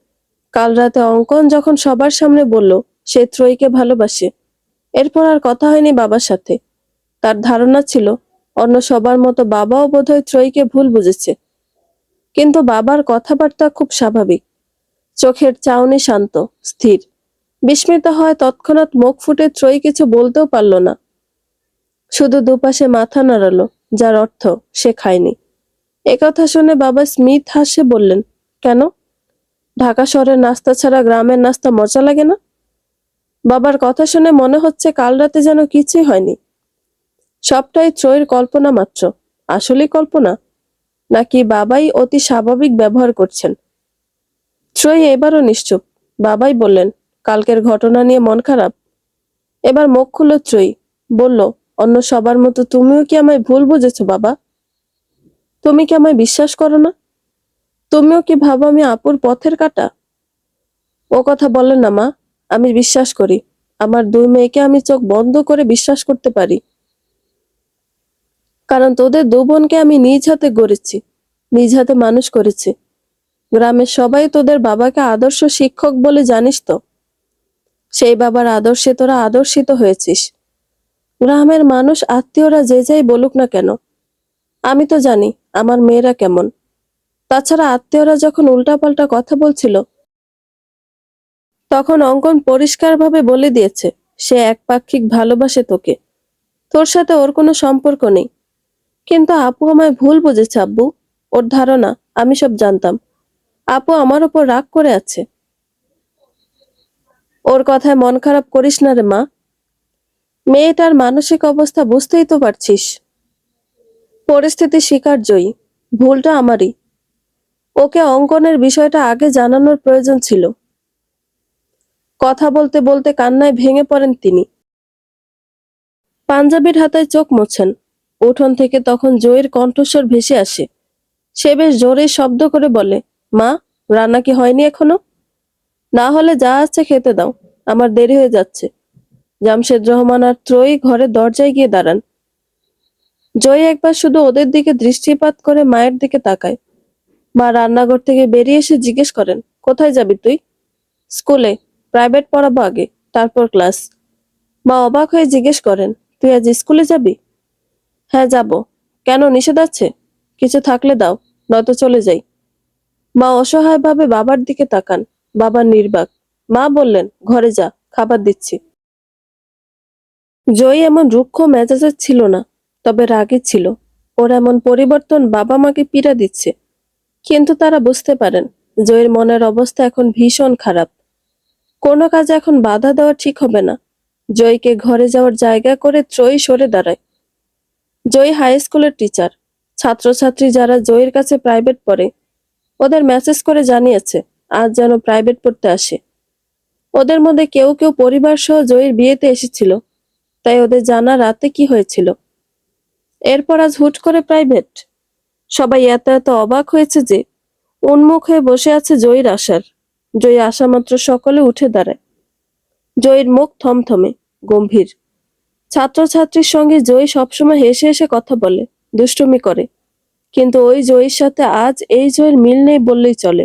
কাল রাতে অঙ্কন যখন সবার সামনে বলল সে ত্রয়ীকে ভালোবাসে, এরপর আর কথা হয়নি বাবার সাথে। তার ধারণা ছিল অন্য সবার মতো বাবাও বোধহয় ত্রয়ীকে ভুল বুঝেছে। কিন্তু বাবার কথাবার্তা খুব স্বাভাবিক, চোখের চাউনি শান্ত, স্থির। বিস্মিত হয় তৎক্ষণাৎ মুখ ফুটে ত্রয়ী কিছু বলতেও পারল না, শুধু দুপাশে মাথা নাড়ালো, যার অর্থ সে খায়নি। একথা শুনে বাবা স্মিথ হাসে বললেন, কেন? ঢাকা শহরের নাস্তা ছাড়া গ্রামের নাস্তা মজা লাগে না? বাবার কথা শুনে মনে হচ্ছে কাল রাতে যেন কিছুই হয়নি। সবটাই ত্রয়ীর কল্পনা মাত্র। আসলেই কল্পনা, নাকি বাবাই অতি স্বাভাবিক ব্যবহার করছেন? ত্রয়ী এবারও নিশ্চুপ। বাবাই বললেন, কালকের ঘটনা নিয়ে মন খারাপ? এবার মুখ খুলল ত্রয়ী, বলল, অন্য সবার মতো তুমিও কি আমায় ভুল বুঝেছো বাবা? তুমি কি আমায় বিশ্বাস করো না? তুমিও কি ভাবো আমি আপুর পথের কাঁটা? ও কথা বললেন না মা। আমি বিশ্বাস করি। আমার 2 মেয়েকে আমি চোখ বন্ধ করে বিশ্বাস করতে পারি। কারণ তোদের 2 বোনকে আমি নিজ হাতে গড়েছি, নিজ হাতে মানুষ করেছি। গ্রামের সবাই তোদের বাবাকে আদর্শ শিক্ষক বলে জানিস তো। সেই বাবার আদর্শে তোরা আদর্শিত হয়েছিস। গ্রামের মানুষ আত্মীয়রা যে যাই বলুক না কেন, আমি তো জানি আমার মেয়েরা কেমন। তাছাড়া আত্মীয়রা যখন উল্টাপাল্টা কথা বলছিল, তখন অঙ্কন পরিষ্কারভাবে বলে দিয়েছে সে একপাক্ষিক ভালোবাসে তোকে, তোর সাথে ওর কোনো সম্পর্ক নেই। কিন্তু আপু আমায় ভুল বুঝেছে আব্বু। ওর ধারণা আমি সব জানতাম। আপু আমার ওপর রাগ করে আছে। ওর কথায় মন খারাপ করিস না রে মা। মেয়েটার মানসিক অবস্থা বুঝতেই তো পারছিস। পরিস্থিতি স্বীকার্যই, ভুলটা আমারই। ওকে অঙ্কনের বিষয়টা আগে জানানোর প্রয়োজন ছিল। কথা বলতে বলতে কান্নায় ভেঙে পড়েন তিনি। পাঞ্জাবির হাতায় চোখ মোছেন। উঠোন থেকে তখন জয়ের কণ্ঠস্বর ভেসে আসে। সে বেশ জোরে শব্দ করে বলে, মা, রান্না কি হয়নি এখনো? না হলে যা আছে খেতে দাও, আমার দেরি হয়ে যাচ্ছে। জামশেদ রহমান আর ত্রয়ী ঘরের দরজায় গিয়ে দাঁড়ান। জয় একবার শুধু ওদের দিকে দৃষ্টিপাত করে মায়ের দিকে তাকায়। মা রান্নাঘর থেকে বেরিয়ে এসে জিজ্ঞেস করেন, কোথায় যাবি তুই? স্কুলে। প্রাইভেট পড়াবো আগে, তারপর ক্লাস। মা অবাক হয়ে জিজ্ঞেস করেন, তুই আজ স্কুলে যাবি? হ্যাঁ যাব। কেন, নিষেধ আছে? কিছু থাকলে দাও, নয়তো চলে যাই। মা অসহায়ভাবে বাবার দিকে তাকান। বাবা নির্বাক। মা বললেন, ঘরে যা, খাবার দিচ্ছি। জয়ী এমন রুক্ষ মেজাজের ছিল না, তবে রাগী ছিল। ওর এমন পরিবর্তন বাবা মাকে পীড়া দিচ্ছে। কিন্তু তারা বুঝতে পারেন জয়ীর মনের অবস্থা এখন ভীষণ খারাপ। কোনো কাজে এখন বাধা দেওয়া ঠিক হবে না। জয়ীকে ঘরে যাওয়ার জায়গা করে ত্রয়ী সরে দাঁড়ায়। জয়ী হাই স্কুলের টিচার। ছাত্রছাত্রী যারা জয়ীর কাছে প্রাইভেট পড়ে ওদের মেসেজ করে জানিয়েছে আজ যেন প্রাইভেট পড়তে আসে। ওদের মধ্যে কেউ কেউ পরিবার সহ জয়ীর বিয়েতে এসেছিল, তাই ওদের জানা রাতে কি হয়েছিল। এরপর আজ হুট করে প্রাইভেট। সবাই এত এত অবাক হয়েছে যে উন্মুখ হয়ে বসে আছে জয়ীর আসার। জয়ী আসা মাত্র সকলে উঠে দাঁড়ায়। জয়ীর মুখ থমথমে, গম্ভীর। ছাত্রছাত্রীর সঙ্গে জয়ী সবসময় হেসে হেসে কথা বলে, দুষ্টুমি করে। কিন্তু ওই জয়ীর সাথে আজ এই জয়ীর মিল নেই বললেই চলে।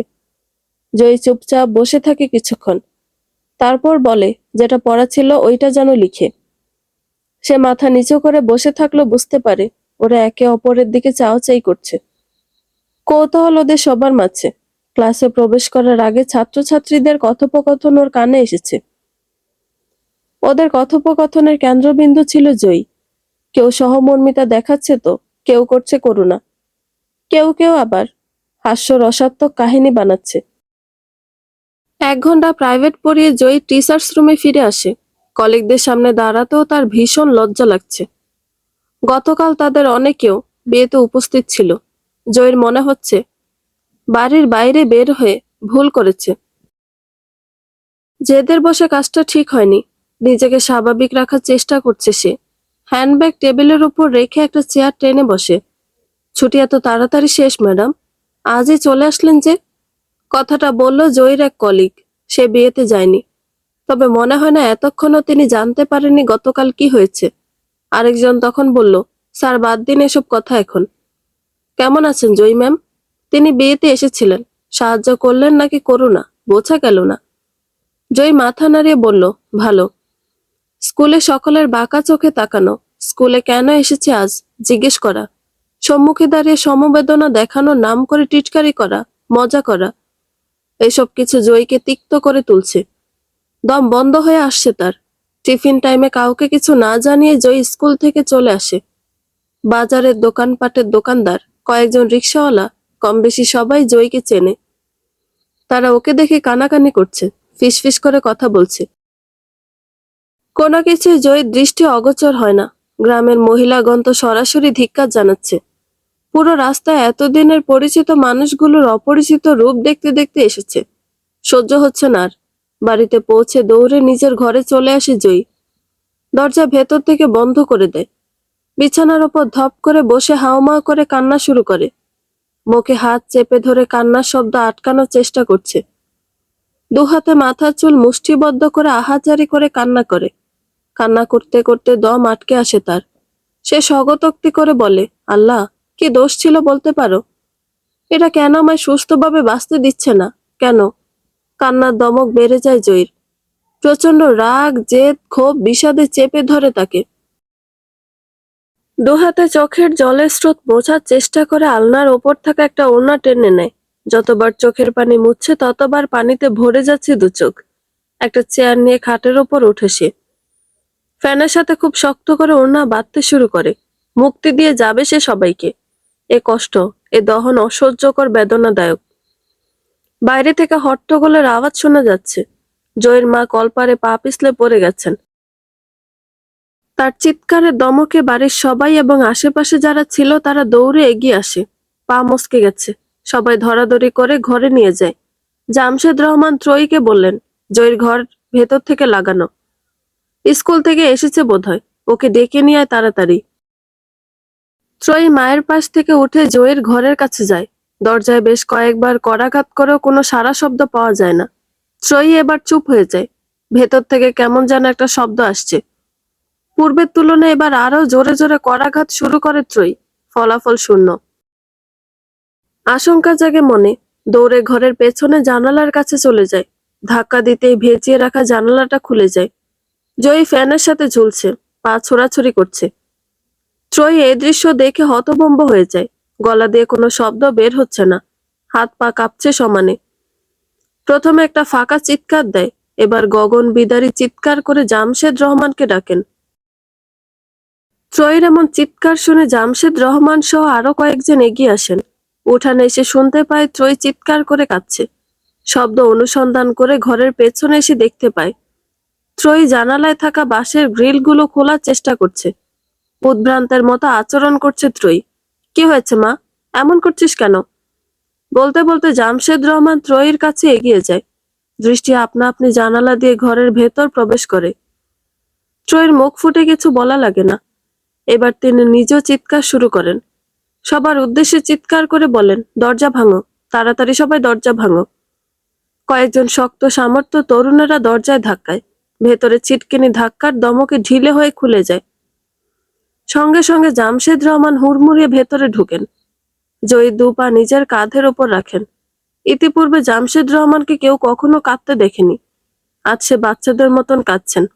জয়ী চুপচাপ বসে থাকে কিছুক্ষণ, তারপর বলে যেটা পড়া ছিল ওইটা যেন লিখে। সে মাথা নিচু করে বসে থাকলো, বুঝতে পারে ওরা একে অপরের দিকে চাওয়াচাই করছে। কৌতূহল ওদের সবার মাঝে। ক্লাসে প্রবেশ করার আগে ছাত্রছাত্রীদের কথোপকথন ওর কানে এসেছে। ওদের কথোপকথনের কেন্দ্রবিন্দু ছিল জয়ী। কেউ সহমর্মিতা দেখাচ্ছে তো কেউ করছে করুণা, কেউ কেউ আবার হাস্যরসাত্মক কাহিনী বানাচ্ছে। 1 ঘন্টা প্রাইভেট পড়িয়ে জয়ী টিচার্স রুমে ফিরে আসে। কলিগদের সামনে দাঁড়াতেও তার ভীষণ লজ্জা লাগছে। গতকাল তাদের অনেকেও বিয়েতে উপস্থিত ছিল। জয়ীর মনে হচ্ছে বাড়ির বাইরে বের হয়ে ভুল করেছে। জেদের বসে কাজটা ঠিক হয়নি। নিজেকে স্বাভাবিক রাখার চেষ্টা করছে সে। হ্যান্ডব্যাগ টেবিলের উপর রেখে একটা চেয়ার টেনে বসে। ছুটি এত তাড়াতাড়ি শেষ ম্যাডাম? আজই চলে আসলেন যে? কথাটা বলল জয়ীর এক কলিগ। সে বিয়েতে যায়নি, তবে মনে হয় না এতক্ষণও তিনি জানতে পারেননি গতকাল কি হয়েছে। আরেকজন তখন বলল, স্যার বাদ দিন এসব কথা এখন। কেমন আছেন জয়ী ম্যাম? তিনি বিয়েতে এসেছিলেন, সাহায্য করলেন নাকি করুণা বোঝা গেল না। জয়ী মাথা নাড়িয়ে বলল, ভালো। স্কুলে সকলের বাঁকা চোখে তাকানো। স্কুলে কেন এসেছে আজ জিজ্ঞেস করা। সম্মুখে দাঁড়িয়ে সমবেদনা দেখানোর নাম করে টিটকারি করা, মজা করা, এসব কিছু জয়ীকে তিক্ত করে তুলছে। দম বন্ধ হয়ে আসছে তার। টিফিন টাইমে কাউকে কিছু না জানিয়ে জয়ী স্কুল থেকে চলে আসে। বাজারের দোকানপাটের দোকানদার, কয়েকজন রিক্সাওয়ালা, কম বেশি সবাই জয়ীকে চেনে। তারা ওকে দেখে কানাকানি করছে, ফিসফিস করে কথা বলছে। কোনো কিছুই জয়ীর দৃষ্টি অগোচর হয় না। গ্রামের মহিলাগণ তো সরাসরি ধিক্কার জানাচ্ছে। পুরো রাস্তায় এতদিনের পরিচিত মানুষগুলোর অপরিচিত রূপ দেখতে দেখতে এসেছে। সহ্য হচ্ছে না আর। বাড়িতে পৌঁছে দৌড়ে নিজের ঘরে চলে আসে জয়ী। দরজা ভেতর থেকে বন্ধ করে দেয়। বিছানার ওপর ধপ করে বসে হাউমাউ করে কান্না শুরু করে। মুখে হাত চেপে ধরে কান্নার শব্দ আটকানোর চেষ্টা করছে। দুহাতে মাথার চুল মুষ্টিবদ্ধ করে আহাজারি করে কান্না করে। কান্না করতে করতে দম আটকে আসে তার। সে স্বগতোক্তি করে বলে, আল্লাহ, কি দোষ ছিল বলতে পারো? এটা কেন আমায় সুস্থভাবে বাঁচতে দিচ্ছে না? কেন? কান্নার দমক বেড়ে যায় জয়ীর। প্রচন্ড রাগ, জেদ, ক্ষোভ, বিষাদে চেপে ধরে তাকে। দুহাতে চোখের জলের স্রোত মোছার চেষ্টা করে আলনার ওপর থাকা একটা ওড়না টেনে নেয়। যতবার চোখের পানি মুছছে ততবার পানিতে ভরে যাচ্ছে দু চোখ। একটা চেয়ার নিয়ে খাটের ওপর উঠে সে। ফ্যানের সাথে খুব শক্ত করে ওড়না বাঁধতে শুরু করে। মুক্তি দিয়ে যাবে সে সবাইকে। এ কষ্ট, এ দহন অসহ্যকর বেদনাদায়ক। বাইরে থেকে হট্টগোলের আওয়াজ শোনা যাচ্ছে। জয়ের মা কলপারে পা পিছলে পড়ে গেছেন। তার চিৎকারের দমকে বাড়ির সবাই এবং আশেপাশে যারা ছিল তারা দৌড়ে এগিয়ে আসে। পা মচকে গেছে। সবাই ধরাধরি করে ঘরে নিয়ে যায়। জামশেদ রহমান ত্রয়ীকে বললেন, জয়ের ঘর ভেতর থেকে লাগানো। স্কুল থেকে এসেছে বোধহয়, ওকে ডেকে নিয়ে আয় তাড়াতাড়ি। ত্রয়ী মায়ের পাশ থেকে উঠে জয়ের ঘরের কাছে যায়। দরজায় বেশ কয়েকবার করাঘাত করেও কোনো সাড়া শব্দ পাওয়া যায় না। ত্রয়ী এবার চুপ হয়ে যায়। ভেতর থেকে কেমন যেন একটা শব্দ আসছে। পূর্বের তুলনায় এবার আরো জোরে জোরে করাঘাত শুরু করে ত্রয়ী। ফলাফল শূন্য। আশঙ্কা জাগে মনে। দৌড়ে ঘরের পেছনে জানালার কাছে চলে যায়। ধাক্কা দিতেই ভেজিয়ে রাখা জানালাটা খুলে যায়। জয়ী ফ্যানের সাথে ঝুলছে, পা ছোড়াছুড়ি করছে। ত্রয়ী এই দৃশ্য দেখে হতভম্ব হয়ে যায়। গলা দিয়ে কোনো শব্দ বের হচ্ছে না। হাত পা কাঁপছে সমানে। প্রথমে একটা ফাঁকা চিৎকার দেয়, এবার গগন বিদারী চিৎকার করে জামশেদ রহমানকে ডাকেন। ত্রয়ীর এমন চিৎকার শুনে জামশেদ রহমান সহ আরো কয়েকজন এগিয়ে আসেন। উঠানে এসে শুনতে পায় ত্রয়ী চিৎকার করে কাঁদছে। শব্দ অনুসন্ধান করে ঘরের পেছনে এসে দেখতে পায় ত্রয়ী জানালায় থাকা বাঁশের গ্রিলগুলো খোলার চেষ্টা করছে। উদ্ভ্রান্তের মতো আচরণ করছে ত্রয়ী। কি হয়েছে মা, এমন করছিস কেন? বলতে বলতে জামশেদ রহমান ত্রয়ীর কাছে এগিয়ে যায়। দৃষ্টি আপনা আপনি জানালা দিয়ে ঘরের ভেতর প্রবেশ করে। ত্রয়ীর মুখ ফুটে কিছু বলা লাগে না। এবার তিনি নিজেও চিৎকার শুরু করেন। সবার উদ্দেশ্যে চিৎকার করে বলেন, দরজা ভাঙো, তাড়াতাড়ি সবাই দরজা ভাঙো। কয়েকজন শক্ত সামর্থ্য তরুণেরা দরজায় ধাক্কায়। ভেতরে ছিটকিনি ধাক্কার দমকে ঢিলে হয়ে খুলে যায়। সঙ্গে সঙ্গে জামশেদ রহমান হুড়মুড়িয়ে ভেতরে ঢুকেন। জয়ী দু পা নিজের কাঁধের ওপর রাখেন। ইতিপূর্বে জামশেদ রহমানকে কেউ কখনো কাঁদতে দেখেনি। আজ সে বাচ্চাদের মতন কাঁদছেন।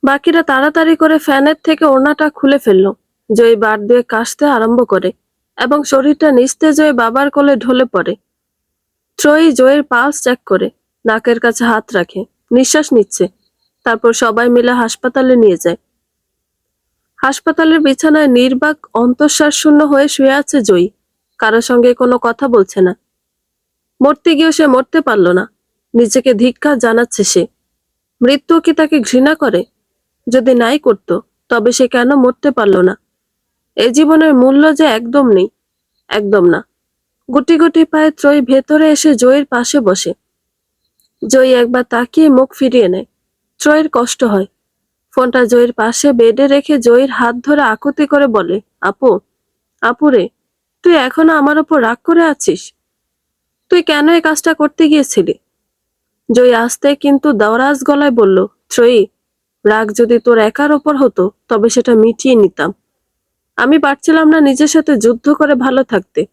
বাকিরা তাড়াতাড়ি করে ফ্যানের থেকে ওড়নাটা খুলে ফেলল। জয়ী বার দিয়ে কাশতে আরম্ভ করে এবং শরীরটা নিস্তেজ হয়ে বাবার কোলে ঢলে পড়ে। ত্রয়ী জয়ের পালস চেক করে, নাকের কাছে হাত রাখে, নিঃশ্বাস নিচ্ছে। তারপর সবাই মিলে হাসপাতালে নিয়ে যায়। হাসপাতালের বিছানায় নির্বাক অন্তঃশ্বাস শূন্য হয়ে শুয়ে আছে জয়ী। কারো সঙ্গে কোনো কথা বলছে না। মরতে গিয়েও সে মরতে পারল না। নিজেকে ধিক্কার জানাচ্ছে সে। মৃত্যু কি তাকে ঘৃণা করে? যদি নাই করত, তবে সে কেন মরতে পারল না? এ জীবনের মূল্য যে একদম নেই, একদম না। গুটি গুটি পায়ে ত্রয়ী ভেতরে এসে জয়ীর পাশে বসে। জয়ী একবার তাকিয়ে মুখ ফিরিয়ে নেয়। ত্রয়ীর কষ্ট হয়। ফোনটা জয়ীর পাশে বেডে রেখে জয়ীর হাত ধরে আকুতি করে বলে, আপু, আপুরে, তুই এখনো আমার ওপর রাগ করে আছিস? তুই কেন এই কাজটা করতে গিয়েছিলি? জয়ী আস্তে কিন্তু দরাজ গলায় বলল, ত্রয়ী, রাগ যদি তোর একার ওপর হতো তবে সেটা মিটিয়ে নিতাম। আমি পারছিলাম না নিজের সাথে যুদ্ধ করে ভালো থাকতে।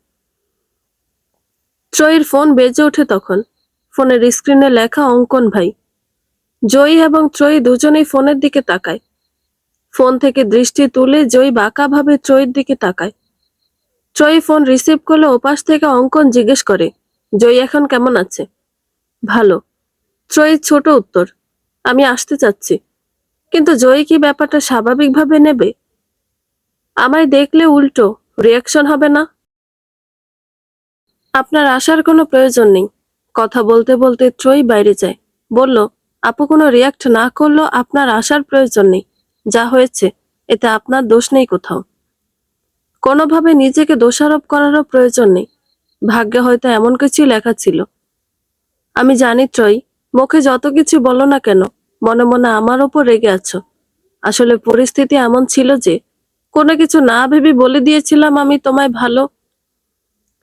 ত্রয়ীর ফোন বেজে ওঠে তখন। ফোনের স্ক্রিনে লেখা অঙ্কন ভাই। জয়ী এবং ত্রয়ী দুজনেই ফোনের দিকে তাকায়। ফোন থেকে দৃষ্টি তুলে জয়ী বাঁকাভাবে ত্রয়ীর দিকে তাকায়। ত্রয়ী ফোন রিসিভ করলে ওপাশ থেকে অঙ্কন জিজ্ঞেস করে, জয়ী এখন কেমন আছে? ভালো। ত্রয়ীর ছোট উত্তর, আমি আসতে চাচ্ছি। কিন্তু জয়ী কি ব্যাপারটা স্বাভাবিকভাবে নেবে? আমায় দেখলে উল্টো রিয়াকশন হবে না? আপনার আসার কোনো প্রয়োজন নেই। কথা বলতে বলতে ত্রয়ী বাইরে যায়। বলল, আপু কোনো রিয়াক্ট না করলেও আপনার আসার প্রয়োজন নেই। যা হয়েছে এতে আপনার দোষ নেই কোথাও। কোনোভাবে নিজেকে দোষারোপ করারও প্রয়োজন নেই। ভাগ্যে হয়তো এমন কিছুই লেখা ছিল। আমি জানি ত্রয়ী, মুখে যত কিছু বলো না কেন, মনে মনে আমার ওপর রেগে আছো। আসলে পরিস্থিতি এমন ছিল যে কোনো কিছু না ভেবে বলে দিয়েছিলাম আমি তোমায় ভালো।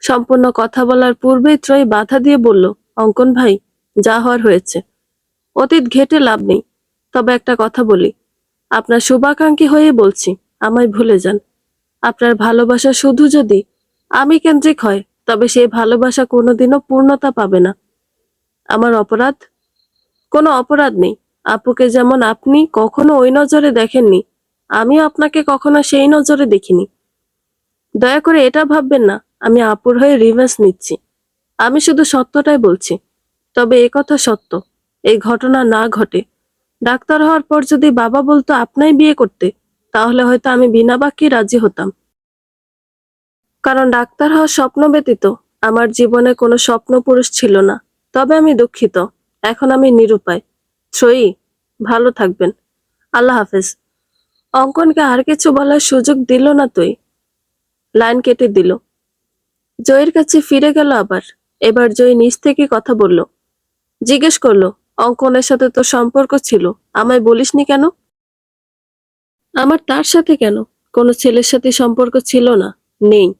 সম্পূর্ণ কথা বলার পূর্বেই ত্রয়ী বাধা দিয়ে বলল, অঙ্কন ভাই, যা হওয়ার হয়েছে। অতীত ঘেটে লাভ নেই। তবে একটা কথা বলি, আপনার শুভাকাঙ্ক্ষী হয়ে বলছি, আমায় ভুলে যান। আপনার ভালোবাসা শুধু যদি আমি কেন্দ্রিক হয়, তবে সেই ভালোবাসা কোনোদিনও পূর্ণতা পাবে না। আমার অপরাধ? কোনো অপরাধ নেই। আপুকে যেমন আপনি কখনো ওই নজরে দেখেননি, আমিও আপনাকে কখনো সেই নজরে দেখিনি। দয়া করে এটা ভাববেন না আমি আপুর হয়ে রিভেঞ্জ নিচ্ছি। আমি শুধু সত্যটাই বলছি। তবে এ কথা সত্য, এই ঘটনা না ঘটে ডাক্তার হওয়ার পর যদি বাবা বলতো আপনাই বিয়ে করতে, তাহলে হয়তো আমি বিনা বাক্যে রাজি হতাম। কারণ ডাক্তার হওয়ার স্বপ্ন ব্যতীত আমার জীবনে কোনো স্বপ্ন পুরুষ ছিল না। তবে আমি দুঃখিত, এখন আমি নিরুপায়। ত্রয়ী, ভালো থাকবেন। আল্লাহ হাফেজ। অঙ্কনকে আর কিছু বলার সুযোগ দিল না তুই। লাইন কেটে দিল। জয়ের কাছে ফিরে গেল আবার। এবার জয় নিজ থেকে কথা বলল। জিজ্ঞেস করলো, অঙ্কনের সাথে তোর সম্পর্ক ছিল, আমায় বলিসনি কেন? আমার তার সাথে কেন? কোনো ছেলের সাথে সম্পর্ক ছিল না, নেই।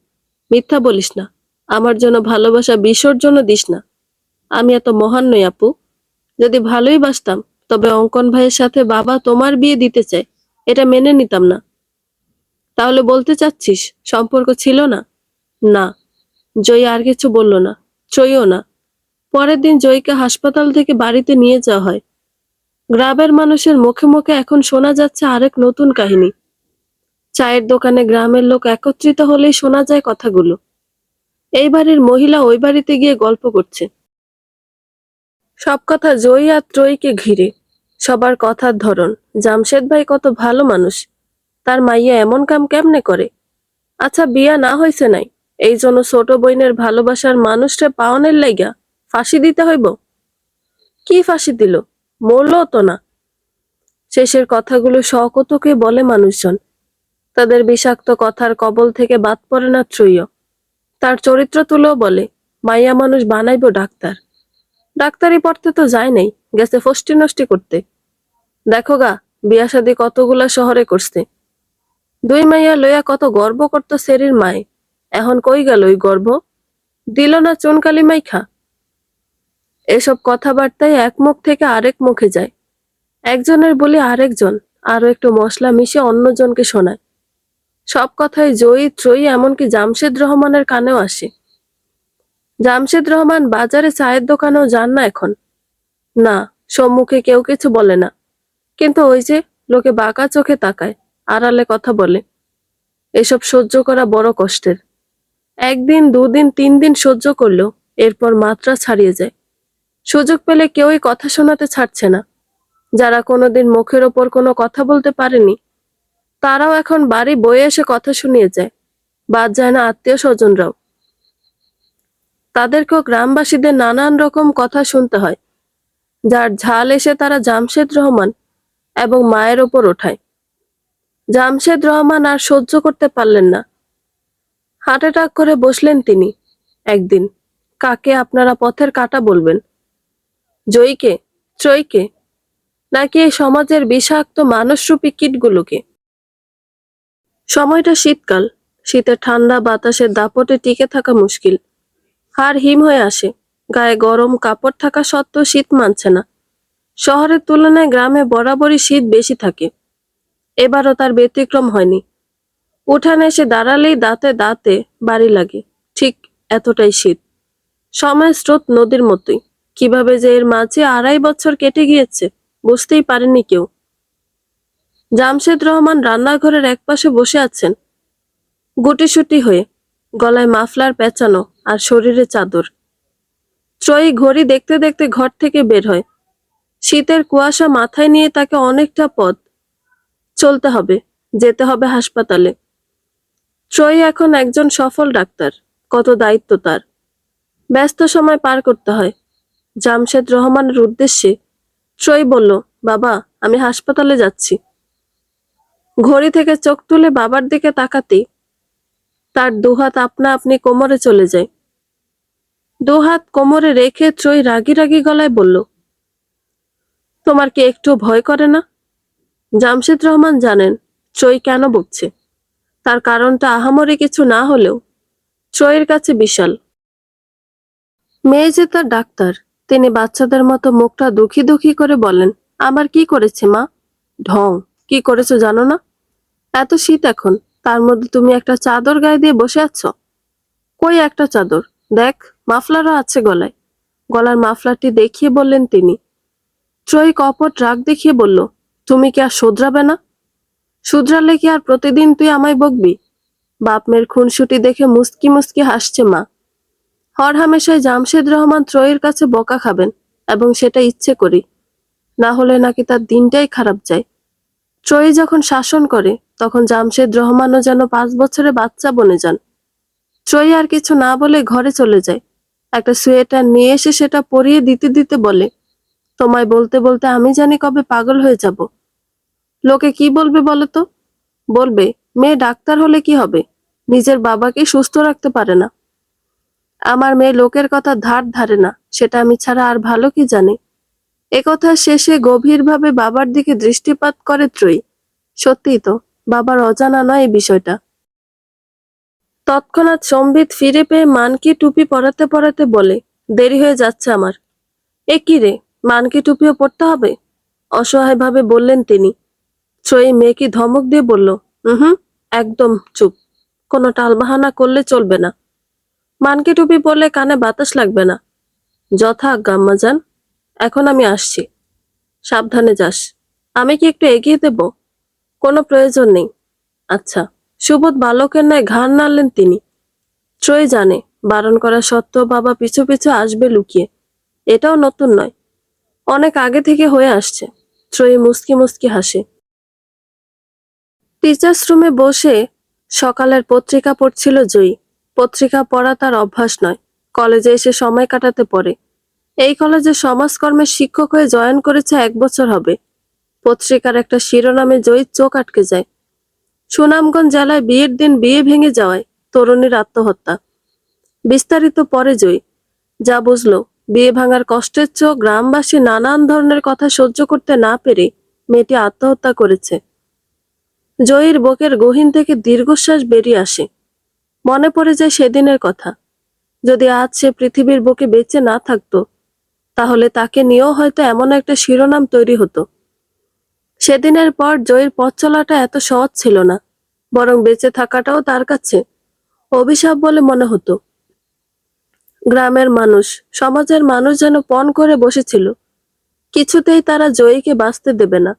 মিথ্যা বলিস না। আমার জন্য ভালোবাসা বিসর্জন দিস না। আমি এত মহান নই আপু। যদি ভালোই বাসতাম, তবে অঙ্কন ভাইয়ের সাথে বাবা তোমার বিয়ে দিতে চায়, এটা মেনে নিতাম না। তাহলে বলতে চাচ্ছিস সম্পর্ক ছিল না? না। জয়ী আর কিছু বলল না। চইও না। পরের দিন জয়ীকে হাসপাতাল থেকে বাড়িতে নিয়ে যাওয়া হয়। গ্রামের মানুষের মুখে মুখে এখন শোনা যাচ্ছে আরেক নতুন কাহিনী। চায়ের দোকানে গ্রামের লোক একত্রিত হলেই শোনা যায় কথাগুলো। এই বাড়ির মহিলা ওই বাড়িতে গিয়ে গল্প করছে। সব কথা জয়ী আর ত্রয়ীকে ঘিরে। সবার কথার ধরন, জামশেদ ভাই কত ভালো মানুষ, তার মাইয়া এমন কাম কেমনে করে? আচ্ছা, বিয়া না হইছে নাই, এই জন্য ছোট বইনের ভালোবাসার মানুষটা পাওনের লাইগা ফাঁসি দিতে হইব? কি ফাঁসি দিল? মরলো তো না। শেষের কথাগুলো শকতকে বলে মানুষজন। তাদের বিষাক্ত কথার কবল থেকে বাদ পড়ে না ত্রয়ীও। তার চরিত্র তুলেও বলে, মাইয়া মানুষ বানাইবো ডাক্তার। ডাক্তারি পড়তে তো যায় নাই, গেছে ফষ্টি নষ্টি করতে। দেখো গা, বিয়া শাদি কতগুলা শহরে করছে। দুই মাইয়া লইয়া কত গর্ব করত সেরির মায়ে। এখন কই গেল ওই গর্ব? দিল না চুনকালি মাইখা? এসব কথাবার্তায় এক মুখ থেকে আরেক মুখে যায়। একজনের বলি আরেকজন আরো একটু মশলা মিশে অন্যজনকে শোনায়। সব কথাই জয়ী ত্রয়ী এমনকি জামশেদ রহমানের কানেও আসে। জামশেদ রহমান বাজারে চায়ের দোকানেও যান না এখন। না, সম্মুখে কেউ কিছু বলে না, কিন্তু ওই যে লোকে বাঁকা চোখে তাকায়, আড়ালে কথা বলে। এসব সহ্য করা বড় কষ্টের। একদিন, দুদিন, 3 দিন সহ্য করলেও এরপর মাত্রা ছাড়িয়ে যায়। সুযোগ পেলে কেউই কথা শোনাতে ছাড়ছে না। যারা কোনোদিন মুখের ওপর কোনো কথা বলতে পারেনি, তারাও এখন বাড়ি বয়ে এসে কথা শুনিয়ে যায়। বাদ যায় না আত্মীয় স্বজনরাও। তাদেরকেও গ্রামবাসীদের নানান রকম কথা শুনতে হয়, যার ঝাল এসে তারা জামশেদ রহমান এবং মায়ের ওপর ওঠায়। জামশেদ রহমান আর সহ্য করতে পারলেন না। হার্ট অ্যাটাক করে বসলেন তিনি। একদিন, কাকে আপনারা পথের কাঁটা বলবেন? জয়ীকে, ত্রয়ীকে, নাকি এই সমাজের বিষাক্ত মানুষরূপী কীটগুলোকে? সময়টা শীতকাল। শীতের ঠান্ডা বাতাসের দাপটে টিকে থাকা মুশকিল। হাড় হিম হয়ে আসে। গায়ে গরম কাপড় থাকা সত্ত্বেও শীত মানছে না। শহরের তুলনায় গ্রামে বরাবরই শীত বেশি থাকে। এবারও তার ব্যতিক্রম হয়নি। উঠানে এসে দাঁড়ালেই দাঁতে দাঁতে বাড়ি লাগে। ঠিক এতটাই শীত। সময়ের স্রোত নদীর মতোই। কিভাবে যে এর মাঝে 2.5 বছর কেটে গিয়েছে বুঝতেই পারেনি কেউ। জামশেদ রহমান রান্নাঘরের একপাশে বসে আছেন, গুটিসুটি হয়ে, গলায় মাফলার পেঁচানো আর শরীরে চাদর। ত্রয়ী ঘড়ি দেখতে দেখতে ঘর থেকে বের হয়। শীতের কুয়াশা মাথায় নিয়ে তাকে অনেকটা পথ চলতে হবে, যেতে হবে হাসপাতালে। ত্রয়ী এখন একজন সফল ডাক্তার। কত দায়িত্ব তার। ব্যস্ত সময় পার করতে হয়। জামশেদ রহমানের উদ্দেশ্যে ত্রয়ী বলল, বাবা, আমি হাসপাতালে যাচ্ছি। ঘড়ি থেকে চোখ তুলে বাবার দিকে তাকাতেই তার দুহাত আপনা আপনি কোমরে চলে যায়। দুহাত কোমরে রেখে ত্রয়ী রাগী রাগী গলায় বলল, তোমার কি একটু ভয় করে না? জামশেদ রহমান জানেন ত্রয়ী কেন বকছে। তার কারণটা আহামরি কিছু না হলেও ত্রয়ীর কাছে বিশাল। মেয়ে যে তার ডাক্তার, তিনি বাচ্চাদের মতো মুখটা দুঃখী দুঃখী করে বলেন, আমার কি করেছে মা? ঢং। কি করেছো জানো না? এত শীত এখন, তার মধ্যে তুমি একটা চাদর গায়ে দিয়ে বসে আছো। কই একটা চাদর? দেখ, মাফলারও আছে গলায়। গলার মাফলারটি দেখিয়ে বললেন তিনি। ত্রয়ী কপট রাগ দেখিয়ে বলল, তুমি কি আর শুধরাবে না? শুধরালে কি আর প্রতিদিন তুই আমায় বকবি? বাপ মেয়ের খুনসুটি দেখে মুস্কি মুস্কি হাসছে মা। হরহামেশাই জামশেদ রহমান ত্রয়ীর কাছে বকা খাবেন, এবং সেটা ইচ্ছে করি। না হলে নাকি তার দিনটাই খারাপ যায়। ত্রয়ী যখন শাসন করে, তখন জামশেদ রহমানও যেন 5 বছরের বাচ্চা বনে যান। ত্রয়ী আর কিছু না বলে ঘরে চলে যায়। একটা সোয়েটার নিয়ে এসে সেটা পরিয়ে দিতে দিতে বলে, তোমায় বলতে বলতে আমি জানি কবে পাগল হয়ে যাব। লোকে কি বলবে বলো তো? বলবে, মেয়ে ডাক্তার হলে কি হবে, নিজের বাবাকে সুস্থ রাখতে পারে না। আমার মেয়ে লোকের কথা ধার ধারে না, সেটা আমি ছাড়া আর ভালো কি জানে। একথা শেষে গভীরভাবে বাবার দিকে দৃষ্টিপাত করে ত্রয়ী। সত্যিই তো, বাবার অজানা নয় এই বিষয়টা। তৎক্ষণাৎ সম্বিত ফিরে পেয়ে মানকি টুপি পরাতে পরাতে বলে, দেরি হয়ে যাচ্ছে আমার। এ কি রে, মানকি টুপিও পরতে হবে? অসহায়ভাবে বললেন তিনি। ত্রয়ী মেয়েকে ধমক দিয়ে বলল, হুম, একদম চুপ। কোনো টালবাহানা করলে চলবে না। মানকি টুপি পরলে কানে বাতাস লাগবে না। যথা আজ্ঞা আম্মাজান। এখন আমি আসছি। সাবধানে যাস। আমি কি একটু এগিয়ে দেব? কোনো প্রয়োজন নেই। আচ্ছা। সুবোধ বালকের ন্যায় ঘাড় নাড়লেন তিনি। ত্রয়ী জানে, বারণ করা সত্ত্বেও বাবা পিছু পিছু আসবে লুকিয়ে। এটাও নতুন নয়, অনেক আগে থেকে হয়ে আসছে। ত্রয়ী মুস্কি মুস্কি হাসে। টিচার্স রুমে বসে সকালের পত্রিকা পড়ছিল জয়ী। পত্রিকা পড়া তার অভ্যাস নয়, কলেজে এসে সময় কাটাতে পড়ে। এই কলেজে সমাজকর্মের শিক্ষক হয়ে জয়েন করেছে 1 বছর হবে। পত্রিকার একটা শিরোনামে জয়ীর চোখ আটকে যায়। সুনামগঞ্জ জেলায় বিয়ের দিন বিয়ে ভেঙে যাওয়ায় তরুণীর আত্মহত্যা। বিস্তারিত পরে জয়ী যা বুঝলো, বিয়ে ভাঙার কষ্টের চেয়েও গ্রামবাসী নানান ধরনের কথা সহ্য করতে না পেরে মেয়েটি আত্মহত্যা করেছে। জয়ীর বুকের গহীন থেকে দীর্ঘশ্বাস বেরিয়ে আসে। মনে পড়ে যায় সেদিনের কথা। যদি আজ সে পৃথিবীর বুকে বেঁচে না থাকতো, তাহলে তাকে নিয়েও হয়তো এমন একটা শিরোনাম তৈরি হতো। সেদিনের পর জয়ীর পথ চলাটা এত সহজ ছিল না, বরং বেঁচে থাকাটাও তার কাছে অভিশাপ বলে মনে হতো। গ্রামের মানুষ, সমাজের মানুষ যেন পণ করে বসেছিল, কিছুতেই তারা জয়ীকে বাঁচতে দেবে না।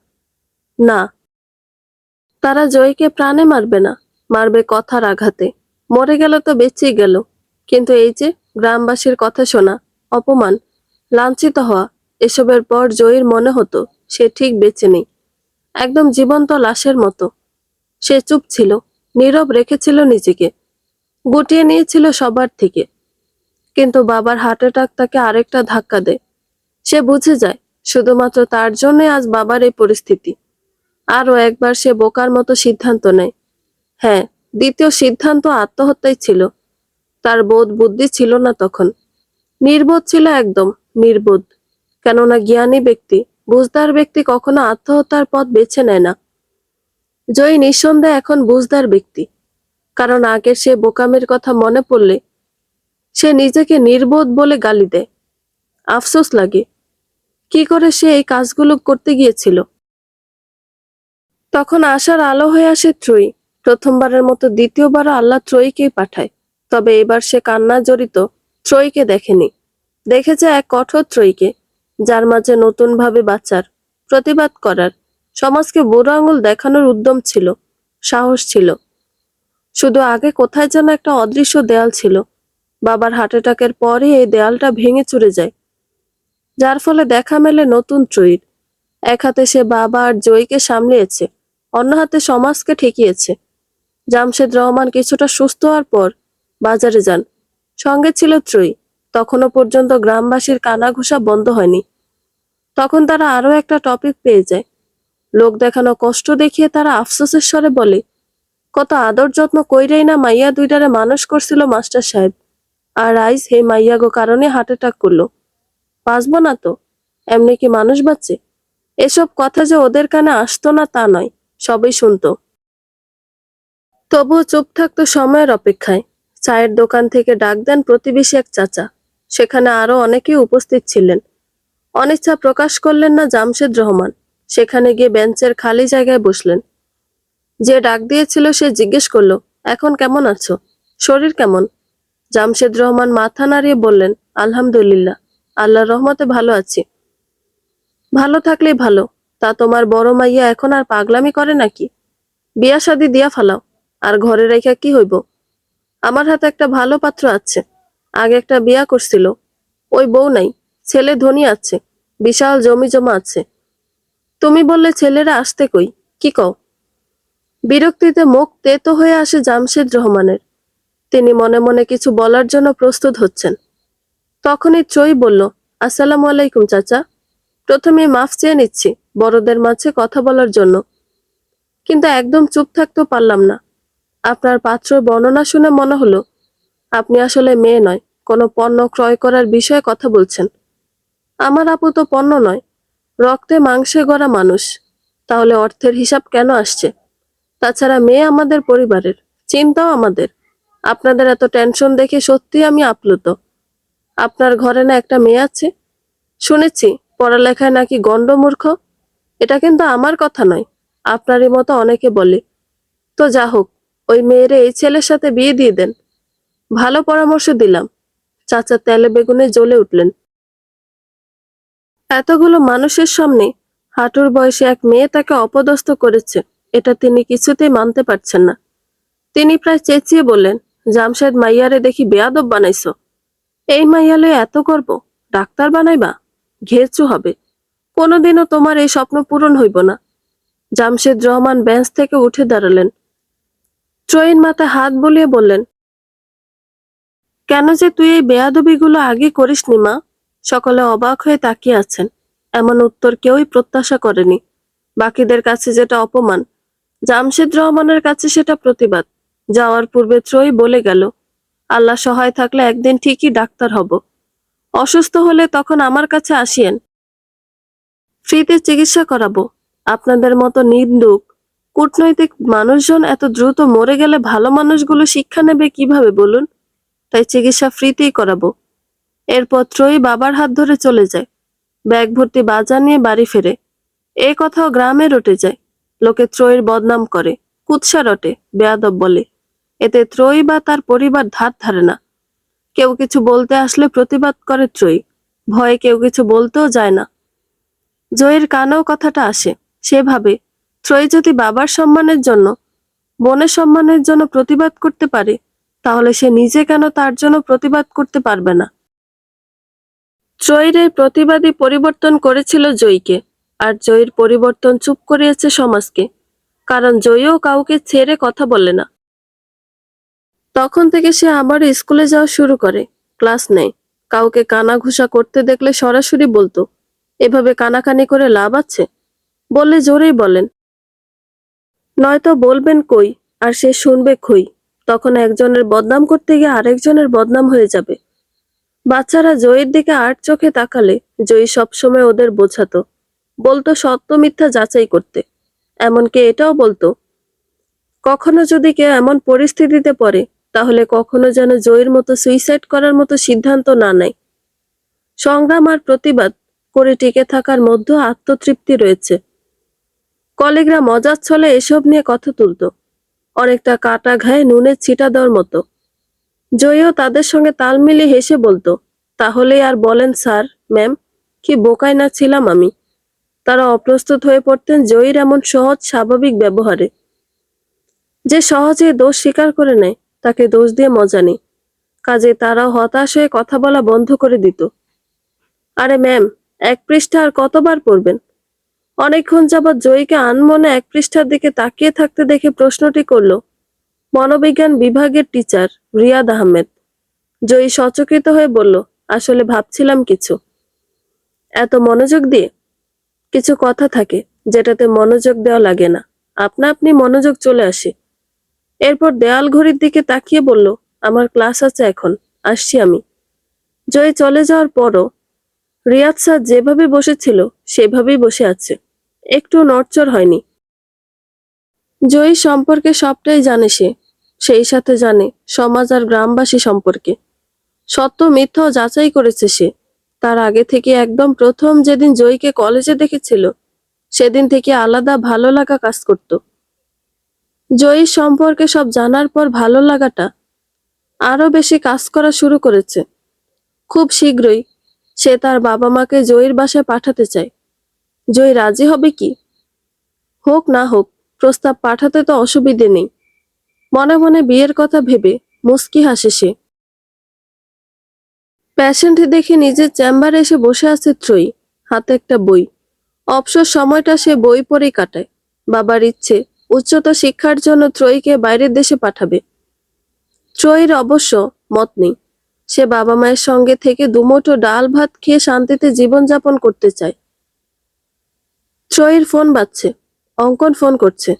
না, তারা জয়ীকে প্রাণে মারবে না, মারবে কথার আঘাতে। মরে গেল তো বেঁচেই গেল, কিন্তু এই যে গ্রামবাসীর কথা শোনা, অপমান, লাঞ্ছিত হওয়া, এসবের পর জয়ীর মনে হতো সে ঠিক বেঁচে নেই, একদম জীবন্ত লাশের মতো। সে চুপ ছিল, নীরব রেখেছিল নিজেকে, গুটিয়ে নিয়েছিল সবার থেকে। কিন্তু বাবার হার্ট অ্যাটাক তাকে আরেকটা ধাক্কা দেয়। সে বুঝে যায় শুধুমাত্র তার জন্য আজ বাবার এই পরিস্থিতি। আরও একবার সে বোকার মতো সিদ্ধান্ত নেয়। হ্যাঁ, দ্বিতীয় সিদ্ধান্ত আত্মহত্যাই ছিল। তার বোধ বুদ্ধি ছিল না তখন, নির্বোধ ছিল, একদম নির্বোধ। কেননা জ্ঞানী ব্যক্তি, বুঝদার ব্যক্তি কখনো আত্মহত্যার পথ বেছে নেয় না। জয়ী নিঃসন্দেহে এখন বুঝদার ব্যক্তি, কারণ আগের সে বোকামের কথা মনে পড়লে সে নিজেকে নির্বোধ বলে গালি দেয়। আফসোস লাগে, কি করে সে এই কাজগুলো করতে গিয়েছিল। তখন আশার আলো হয়ে আসে ত্রয়ী। প্রথমবারের মতো দ্বিতীয়বারও আল্লাহ ত্রয়ীকেই পাঠায়। তবে এবার সে কান্না জড়িত ত্রয়ীকে দেখেনি, দেখেছে এক কঠোর ত্রয়ীকে, যার মাঝে নতুনভাবে বাঁচার, প্রতিবাদ করার, সমাজকে বুড়ো আঙুল দেখানোর উদ্যম ছিল, সাহস ছিল। শুধু আগে কোথায় যেন একটা অদৃশ্য দেয়াল ছিল। বাবার হার্ট অ্যাটাকের পরই এই দেয়ালটা ভেঙে চুরে যায়, যার ফলে দেখা মেলে নতুন ত্রয়ীর। এক হাতে সে বাবা আর জয়ীকে সামলিয়েছে, অন্য হাতে সমাজকে ঠেকিয়েছে। জামশেদ রহমান কিছুটা সুস্থ হওয়ার পর বাজারে যান, সঙ্গে ছিল ত্রয়ী। তখনও পর্যন্ত গ্রামবাসীর কানাঘুষা বন্ধ হয়নি। তখন তারা আরো একটা টপিক পেয়ে যায়। লোক দেখানো কষ্ট দেখিয়ে তারা আফসোসের স্বরে বলে, কত আদর যত্ন কইরেই না মাইয়া দুইটারে মানুষ করছিল মাস্টার সাহেব, আর আইজ হে মাইয়া গো কারণে হার্ট অ্যাটাক করলো। বাঁচবো না তো, এমনি কি মানুষ বাঁচে? এসব কথা যে ওদের কানে আসতো না তা নয়, সবই শুনতো। তবুও চুপ থাকতো সময়ের অপেক্ষায়। চায়ের দোকান থেকে ডাক দেন প্রতিবেশী এক চাচা। সেখানে আরো অনেকেই উপস্থিত ছিলেন। অনিচ্ছা প্রকাশ করলেন না জামশেদ রহমান। সেখানে গিয়ে বেঞ্চের খালি জায়গায় বসলেন। যে ডাক দিয়েছিল সে জিজ্ঞেস করলো, এখন কেমন আছো, শরীর কেমন? জামশেদ রহমান মাথা নাড়িয়ে বললেন, আলহামদুলিল্লাহ, আল্লাহর রহমতে ভালো আছি। ভালো থাকলেই ভালো। তা তোমার বড় মাইয়া এখন আর পাগলামি করে নাকি? বিয়া শাদি দিয়া ফালাও, আর ঘরে রেখা কি হইব? আমার হাতে একটা ভালো পাত্র আছে, আগে একটা বিয়া করছিল, ওই বউ নাই, ছেলে ধনী আছে, বিশাল জমি জমা আছে। তুমি বললে ছেলেরা আসতে কই, কি কও? বিরক্তিতে মুখ তেতো হয়ে আসে জামশেদ রহমানের। তিনি মনে মনে কিছু বলার জন্য প্রস্তুত হচ্ছেন। তখনই ত্রয়ী বলল, আসসালামু আলাইকুম চাচা। প্রথমে মাফ চেয়ে নিচ্ছি বড়দের মাঝে কথা বলার জন্য, কিন্তু একদম চুপ থাকতেও পারলাম না। আপনার পাত্রের বর্ণনা শুনে মনে হলো আপনি আসলে মেয়ে নয়, কোনো পণ্য ক্রয় করার বিষয়ে কথা বলছেন। আমার আপু তো পণ্য নয়, রক্তে মাংসে গড়া মানুষ। তাহলে অর্থের হিসাব কেন আসছে? তাছাড়া মেয়ে আমাদের পরিবারের, চিন্তাও আমাদের। আপনাদের এত টেনশন দেখে সত্যি আমি আপ্লুত। আপনার ঘরে না একটা মেয়ে আছে, শুনেছি পড়ালেখায় নাকি গণ্ডমূর্খ। এটা কিন্তু আমার কথা নয়, আপনারই মতো অনেকে বলে। তো যা হোক, ওই মেয়েরে এই ছেলের সাথে বিয়ে দিয়ে দেন। ভালো পরামর্শ দিলাম। চাচা তেলে বেগুনে জ্বলে উঠলেন। এতগুলো মানুষের সামনে হাঁটুর বয়সে এক মেয়ে তাকে অপদস্থ করেছে, এটা তিনি কিছুতেই মানতে পারছেন না। তিনি প্রায় চেঁচিয়ে বললেন, জামশেদ মাইয়ারে দেখি বেয়াদব বানাইছো। এই মাইয়ালে এত গর্ব, ডাক্তার বানাইবা? ঘেরচু হবে। কোনোদিনও তোমার এই স্বপ্ন পূরণ হইব না। জামশেদ রহমান বেঞ্চ থেকে উঠে দাঁড়ালেন। ত্রয়ীর মাথায় হাত বুলিয়ে বললেন, কেন যে তুই এই বেয়াদবিগুলো আগে করিসনি মা? সকলে অবাক হয়ে তাকিয়ে আছেন। এমন উত্তর কেউই প্রত্যাশা করেনি। বাকিদের কাছে যেটা অপমান, জামশেদ রহমানের কাছে সেটা প্রতিবাদ। যাওয়ার পূর্বে ত্রয়ী বলে গেল, আল্লাহ সহায় থাকলে একদিন ঠিকই ডাক্তার হব। অসুস্থ হলে তখন আমার কাছে আসিয়েন, ফ্রিতে চিকিৎসা করাবো। আপনাদের মতো নিন্দুক কূটনৈতিক মানুষজন এত দ্রুত মরে গেলে ভালো মানুষগুলো শিক্ষা নেবে কিভাবে বলুন? তাই চিকিৎসা ফ্রিতেই করাবো। এরপর ত্রয়ী বাবার হাত ধরে চলে যায়। ব্যাগ ভর্তি বাজার নিয়ে বাড়ি ফেরে। এ কথাও গ্রামে রটে যায়। লোকে ত্রয়ীর বদনাম করে, কুৎসা রটে, বেয়াদব বলে। এতে ত্রয়ী বা তার পরিবার ধার ধারে না। কেউ কিছু বলতে আসলে প্রতিবাদ করে ত্রয়ী। ভয়ে কেউ কিছু বলতেও যায় না। জয়ীর কানেও কথাটা আসে। সে ভাবে, ত্রয়ী যদি বাবার সম্মানের জন্য, বোনের সম্মানের জন্য প্রতিবাদ করতে পারে, তাহলে সে নিজে কেন তার জন্য প্রতিবাদ করতে পারবে না? ত্রয়ীর এই প্রতিবাদী পরিবর্তন করেছিল জয়ীকে, আর জয়ীর পরিবর্তন চুপ করিয়েছে সমাজকে। কারণ জয়ীও কাউকে ছেড়ে কথা বলে না। তখন থেকে সে আবার স্কুলে যাওয়া শুরু করে, ক্লাস নেয়। কাউকে কানাঘুষা করতে দেখলে সরাসরি বলতো, এভাবে কানাকানি করে লাভ আছে? বললে জোরেই বলেন, নয়তো বলবেন কই, আর সে শুনবে খই। তখন একজনের বদনাম করতে গিয়ে আরেকজনের বদনাম হয়ে যাবে। বাচ্চারা জয়ীর দিকে আড় চোখে তাকালে জয়ী সবসময় ওদের বোঝাতো, বলতো সত্য মিথ্যা যাচাই করতে। এমনকি এটাও বলতো, কখনো যদি কেউ এমন পরিস্থিতিতে পড়ে, তাহলে কখনো যেন জয়ীর মতো সুইসাইড করার মতো সিদ্ধান্ত না নেয়। সংগ্রাম আর প্রতিবাদ করে টিকে থাকার মধ্যে আত্মতৃপ্তি রয়েছে। কলিগরা মজার ছলে এসব নিয়ে কথা তুলতো, অনেকটা কাটা ঘায়ে নুনের ছিটা দেওয়ার মতো। জয়ীও তাদের সঙ্গে তাল মিলিয়ে হেসে বলতো, তাহলেই আর বলেন স্যার, ম্যাম, কি বোকায় না ছিলাম আমি। তারা অপ্রস্তুত হয়ে পড়তেন জয়ীর এমন সহজ স্বাভাবিক ব্যবহারে। যে সহজে দোষ স্বীকার করে নেয়, তাকে দোষ দিয়ে মজা নেই। কাজে তারাও হতাশ হয়ে কথা বলা বন্ধ করে দিত। আরে ম্যাম, এক পৃষ্ঠা আর কতবার পড়বেন? অনেকক্ষণ যাবৎ জয়ীকে আনমনে এক পৃষ্ঠার দিকে তাকিয়ে থাকতে দেখে প্রশ্নটি করল মনোবিজ্ঞান বিভাগের টিচার রিয়াদ আহমেদ। জয়ী সচকিত হয়ে বলল, আসলে ভাবছিলাম কিছু। এত মনোযোগ দিয়ে? কিছু কথা থাকে যেটাতে মনোযোগ দেওয়া লাগে না, আপনা আপনি মনোযোগ চলে আসে। এরপর দেয়াল ঘড়ির দিকে তাকিয়ে বলল, আমার ক্লাস আছে এখন, আসছি আমি। জয়ী চলে যাওয়ার পরও রিয়াদ স্যার যেভাবে বসেছিল সেভাবেই বসে আছে, একটু নড়চড় হয়নি। জয়ী সম্পর্কে সবটাই জানে সে, সেই সাথে জানে সমাজ আর গ্রামবাসী সম্পর্কে। সত্য মিথ্যাও যাচাই করেছে সে। তার আগে থেকে একদম প্রথম যেদিন জয়ীকে কলেজে দেখেছিল, সেদিন থেকে আলাদা ভালো লাগা কাজ করত। জয়ীর সম্পর্কে সব জানার পর ভালো লাগাটা আরো বেশি কাজ করা শুরু করেছে। খুব শীঘ্রই সে তার বাবা মাকে জয়ীর বাসায় পাঠাতে চায়। জয়ী রাজি হবে কি? হোক না হোক, প্রস্তাব পাঠাতে তো অসুবিধে নেই। মনে মনে বিয়ের কথা ভেবে মুচকি হাসে সে। পেশেন্ট দেখে নিজের চেম্বারে এসে বসে আছে ত্রয়ী, হাতে একটা বই। অবসর সময়টা সে বই পড়েই কাটায়। বাবার ইচ্ছে উচ্চতর শিক্ষার জন্য ত্রয়ীকে বাইরের দেশে পাঠাবে। ত্রয়ীর অবশ্য মত নেই। সে বাবা মায়ের সঙ্গে থেকে দুমুঠো ডাল ভাত খেয়ে শান্তিতে জীবনযাপন করতে চায়। ত্রয়ীর ফোন বাজছে। অঙ্কন ফোন করছে।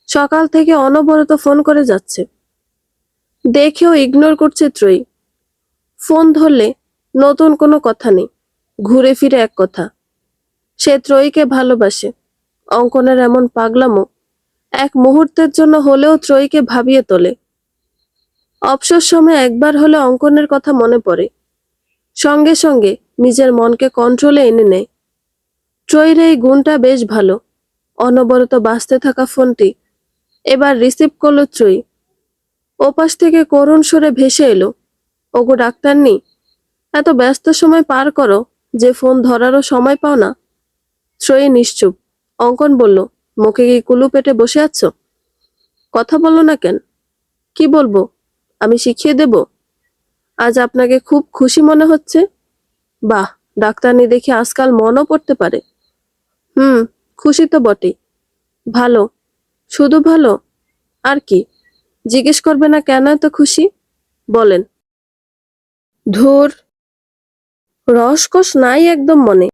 সকাল থেকে অনবরত ফোন করে যাচ্ছে। দেখেও ইগনোর করছে ত্রয়ী। ফোন ধরলে নতুন কোনো কথা নেই, ঘুরে ফিরে এক কথা, সে ত্রয়ীকে ভালোবাসে। অঙ্কনের এমন পাগলামো এক মুহূর্তের জন্য হলেও ত্রয়ীকে ভাবিয়ে তোলে। অবসর সময় একবার হলে অঙ্কনের কথা মনে পড়ে, সঙ্গে সঙ্গে নিজের মনকে কন্ট্রোলে এনে নেয়। ত্রয়ীর এই গুণটা বেশ ভালো। অনবরত বাজতে থাকা ফোনটি এবার রিসিভ করলো ত্রয়ী। ওপাশ থেকে করুণ সুরে ভেসে এলো, ওগো ডাক্তারনি, এত ব্যস্ত সময় পার করো যে ফোন ধরারও সময় পাও না। ত্রয়ী নিশ্চুপ। অঙ্কন বলল, মুখে কি কুলু পেটে বসে আছো? কথা বলো না কেন? কি বলবো? আমি শিখিয়ে দেব? আজ আপনাকে খুব খুশি মনে হচ্ছে। বাহ, ডাক্তারনি দেখি আজকাল মনও পড়তে পারে। হুম, খুশি তো বটেই। ভালো। শুধু ভালো? আর কি? জিজ্ঞেস করবে না কেন এত খুশি? বলেন। ধুর, রসকস নাই একদম মনে।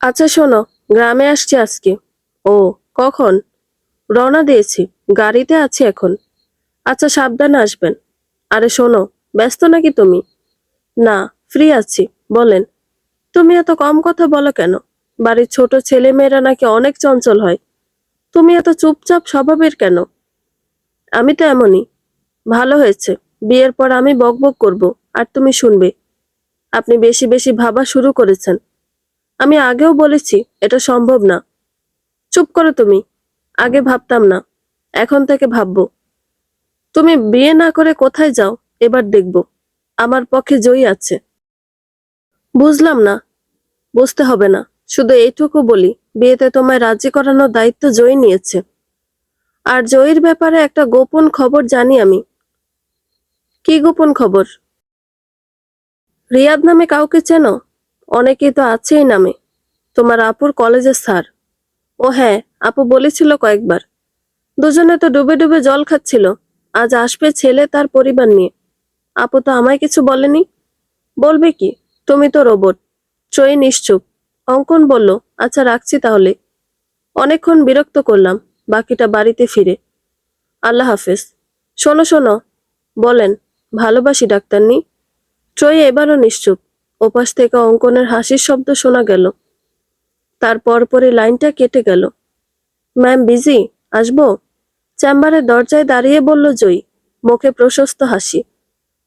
আচ্ছা শোনো, গ্রামে আসছি আজকে। ও, কখন? রওনা দিয়েছি, গাড়িতে আছি এখন। আচ্ছা সাবধানে আসবেন। আরে শোনো, ব্যস্ত নাকি তুমি? না, ফ্রি আছি, বলেন। তুমি এত কম কথা বলো কেন? বাড়ির ছোট ছেলে মেয়েরা নাকি অনেক চঞ্চল হয়। তুমি এত চুপচাপ স্বভাবের কেন? আমি তো এমনই। ভালো হয়েছে, বিয়ের পর আমি বকবক করব আর তুমি শুনবে। আপনি বেশি বেশি ভাবা শুরু করেছেন। আমি আগেও বলেছি এটা সম্ভব না। চুপ করো তুমি। আগে ভাবতাম না, এখন থেকে ভাববো। তুমি বিয়ে না করে কোথায় যাও এবার দেখব। আমার পক্ষে জয়ী আছে। বুঝলাম না। বুঝতে হবে না, শুধু এইটুকু বলি, বিয়েতে তোমায় রাজি করানোর দায়িত্ব জয়ী নিয়েছে। আর জয়ীর ব্যাপারে একটা গোপন খবর জানি আমি। কি গোপন খবর? রিয়াদ নামে কাউকে চেনো? অনেকেই তো আছে এই নামে। তোমার আপুর কলেজের স্যার। ও হ্যাঁ, আপু বলেছিল কয়েকবার। দুজনে তো ডুবে ডুবে জল খাচ্ছিল। আজ আসবে ছেলে তার পরিবার নিয়ে। আপু তো আমায় কিছু বলেনি। বলবে কি? তুমি তো রোবট। ট্রয়ী নিশ্চুপ। অঙ্কন বলল, আচ্ছা রাখছি তাহলে। অনেকক্ষণ বিরক্ত করলাম, বাকিটা বাড়িতে ফিরে। আল্লাহ হাফেজ। শোনো শোনো, বলেন। ভালোবাসি ডাক্তারনি। ট্রয়ী এবারও নিশ্চুপ। ওপাশ থেকে অঙ্কনের হাসির শব্দ শোনা গেল। তার পরপরই লাইনটা কেটে গেল। Ma'am busy? আসবো? চেম্বারের দরজায় দাঁড়িয়ে বলল জয়ী, মুখে প্রশস্ত হাসি।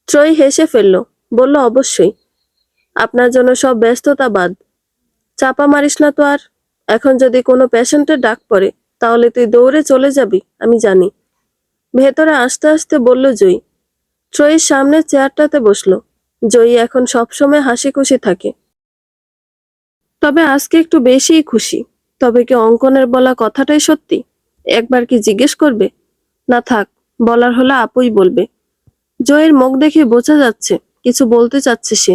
ট্রয়ী হেসে ফেলল, বলল অবশ্যই। আপনার জন্য সব ব্যস্ততা বাদ। চাপা মারিস না তো আর। এখন যদি কোনো পেশেন্টের ডাক পড়ে, তাহলে তুই দৌড়ে চলে যাবি, আমি জানি। ভেতরে আসতে আসতে বলল জয়ী। ট্রয়ীর সামনে চেয়ারটাতে বসলো। জয়ী এখন সবসময় হাসি খুশি থাকে, তবে আজকে একটু বেশিই খুশি। তবে কি অঙ্কনের বলা কথাটাই সত্যি? একবার কি জিজ্ঞেস করবে? না থাক, বলার হলে আপুই বলবে। জয়ের মুখ দেখে বোঝা যাচ্ছে কিছু বলতে চাচ্ছে সে।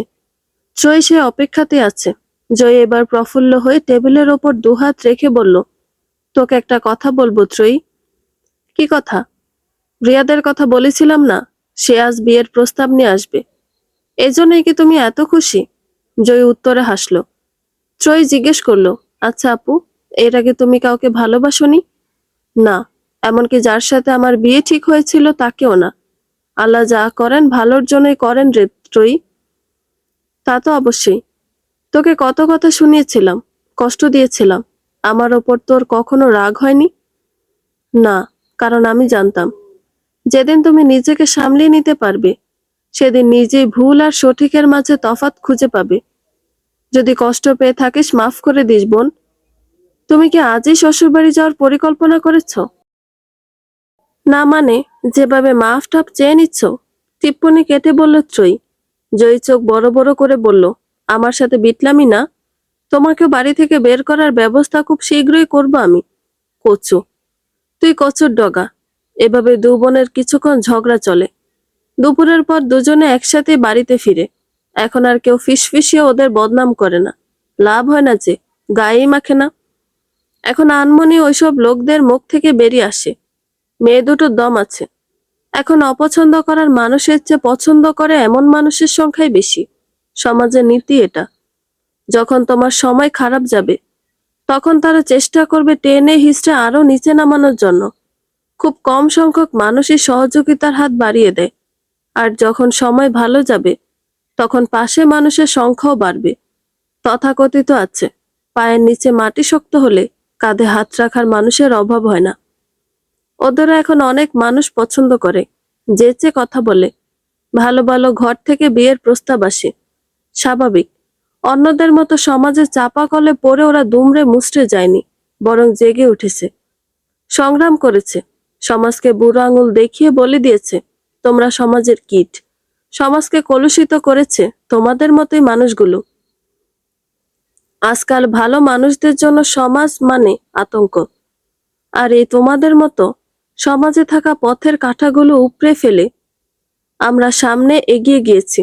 জয় সে অপেক্ষাতে আছে। জয় এবার প্রফুল্ল হয়ে টেবিলের ওপর দুহাত রেখে বলল, তোকে একটা কথা বলবো ত্রয়ী। কি কথা? রিয়াদের কথা বলেছিলাম না, সে আজ বিয়ের প্রস্তাব নিয়ে আসবে। এজন্যই কি তুমি এত খুশি? জয় উত্তরে হাসলো। ত্রয়ী জিজ্ঞেস করলো, আচ্ছা আপু, এর আগে তুমি কাউকে ভালোবাসোনি? না, এমনকি যার সাথে আমার বিয়ে ঠিক হয়েছিল তাকেও না। আল্লাহ যা করেন ভালোর জন্যই করেন রে ত্রয়ী। তা তো অবশ্যই। তোকে কত কথা শুনিয়েছিলাম, কষ্ট দিয়েছিলাম। আমার ওপর তোর কখনো রাগ হয়নি? না, কারণ আমি জানতাম যেদিন তুমি নিজেকে সামলিয়ে নিতে পারবে, সেদিন নিজেই ভুল আর সঠিকের মাঝে তফাৎ খুঁজে পাবে। যদি কষ্ট পেয়ে থাকিস মাফ করে দিস বোন। তুমি কি আজই শ্বশুরবাড়ি যাওয়ার পরিকল্পনা করেছ? না মানে, যেভাবে মাফ টাফ চেয়ে নিচ্ছ। টিপ্পনি কেটে বলল ত্রয়ী। জয়ী চোখ বড় বড় করে বলল, আমার সাথে বিটলামি না। তোমাকে বাড়ি থেকে বের করার ব্যবস্থা খুব শীঘ্রই করব আমি। কচু। তুই কচুর ডগা। এভাবে দু বোনের কিছুক্ষণ ঝগড়া চলে। দুপুরের পর দুজনে একসাথে বাড়িতে ফিরে। এখন আর কেউ ফিসফিসিয়ে ওদের বদনাম করে না। লাভ হয় না যে, গায়েই মাখে না। এখন আনমনি ওইসব লোকদের মুখ থেকে বেরিয়ে আসে, মেয়ে দুটোর দম আছে। এখন অপছন্দ করার মানুষের চেয়ে পছন্দ করে এমন মানুষের সংখ্যাই বেশি। সমাজের নীতি এটা। যখন তোমার সময় খারাপ যাবে, তখন তারা চেষ্টা করবে টেনে হিঁচড়ে আরো নিচে নামানোর জন্য। খুব কম সংখ্যক মানুষই সহযোগিতার হাত বাড়িয়ে দেয়। আর যখন সময় ভালো যাবে, তখন পাশে মানুষের সংখ্যাও বাড়বে। তথাকথিত আছে, পায়ের নিচে মাটি শক্ত হলে কাঁধে হাত রাখার মানুষের অভাব হয় না। ওদেরও এখন অনেক মানুষ পছন্দ করে, যেচে কথা বলে। ভালো ভালো ঘর থেকে বিয়ের প্রস্তাব আসে। স্বাভাবিক। অন্যদের মতো সমাজে চাপা কলে পড়ে ওরা দুমড়ে মুচড়ে যায়নি, বরং জেগে উঠেছে, সংগ্রাম করেছে। সমাজকে বুড়ো আঙুল দেখিয়ে বলে দিয়েছে, তোমরা সমাজের কীট। সমাজকে কলুষিত করেছে তোমাদের মতোই মানুষগুলো। আজকাল ভালো মানুষদের জন্য সমাজ মানে আতঙ্ক। আর এই তোমাদের মতো সমাজে থাকা পথের কাঁটাগুলো উপড়ে ফেলে আমরা সামনে এগিয়ে গিয়েছি।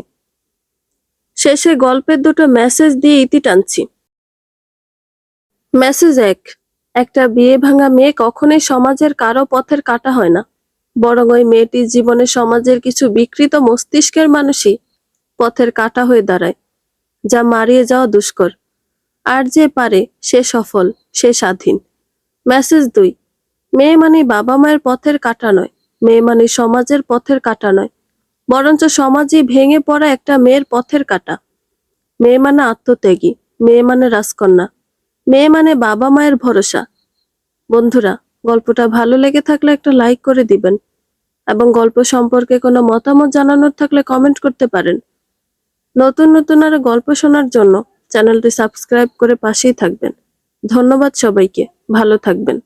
শেষে গল্পের দুটো মেসেজ দিয়ে ইতি টানছি। মেসেজ 1, একটা বিয়ে ভাঙা মেয়ে কখনোই সমাজের কারো পথের কাঁটা হয় না, বরং ওই মেয়েটির জীবনে সমাজের কিছু বিকৃত মস্তিষ্কের মানুষই পথের কাঁটা হয়ে দাঁড়ায়, যা মারিয়ে যাওয়া দুষ্কর। আর যে পারে সে সফল, সে স্বাধীন। মেসেজ 2। মেয়ে মানে বাবা মায়ের পথের কাঁটা নয়, মেয়ে মানে সমাজের পথের কাঁটা নয়, বরঞ্চ সমাজই ভেঙে পড়া একটা মেয়ের পথের কাঁটা। মেয়ে মানে আত্মত্যাগী, মেয়ে মানে রাজকন্যা, মেয়ে মানে বাবা মায়ের ভরসা। বন্ধুরা, গল্পটা ভালো লেগে থাকলে একটা লাইক করে দিবেন, এবং গল্প সম্পর্কে কোনো মতামত জানানোর থাকলে কমেন্ট করতে পারেন। নতুন নতুন আরো গল্প শোনার জন্য চ্যানেলটি সাবস্ক্রাইব করে পাশেই থাকবেন। ধন্যবাদ সবাইকে, ভালো থাকবেন।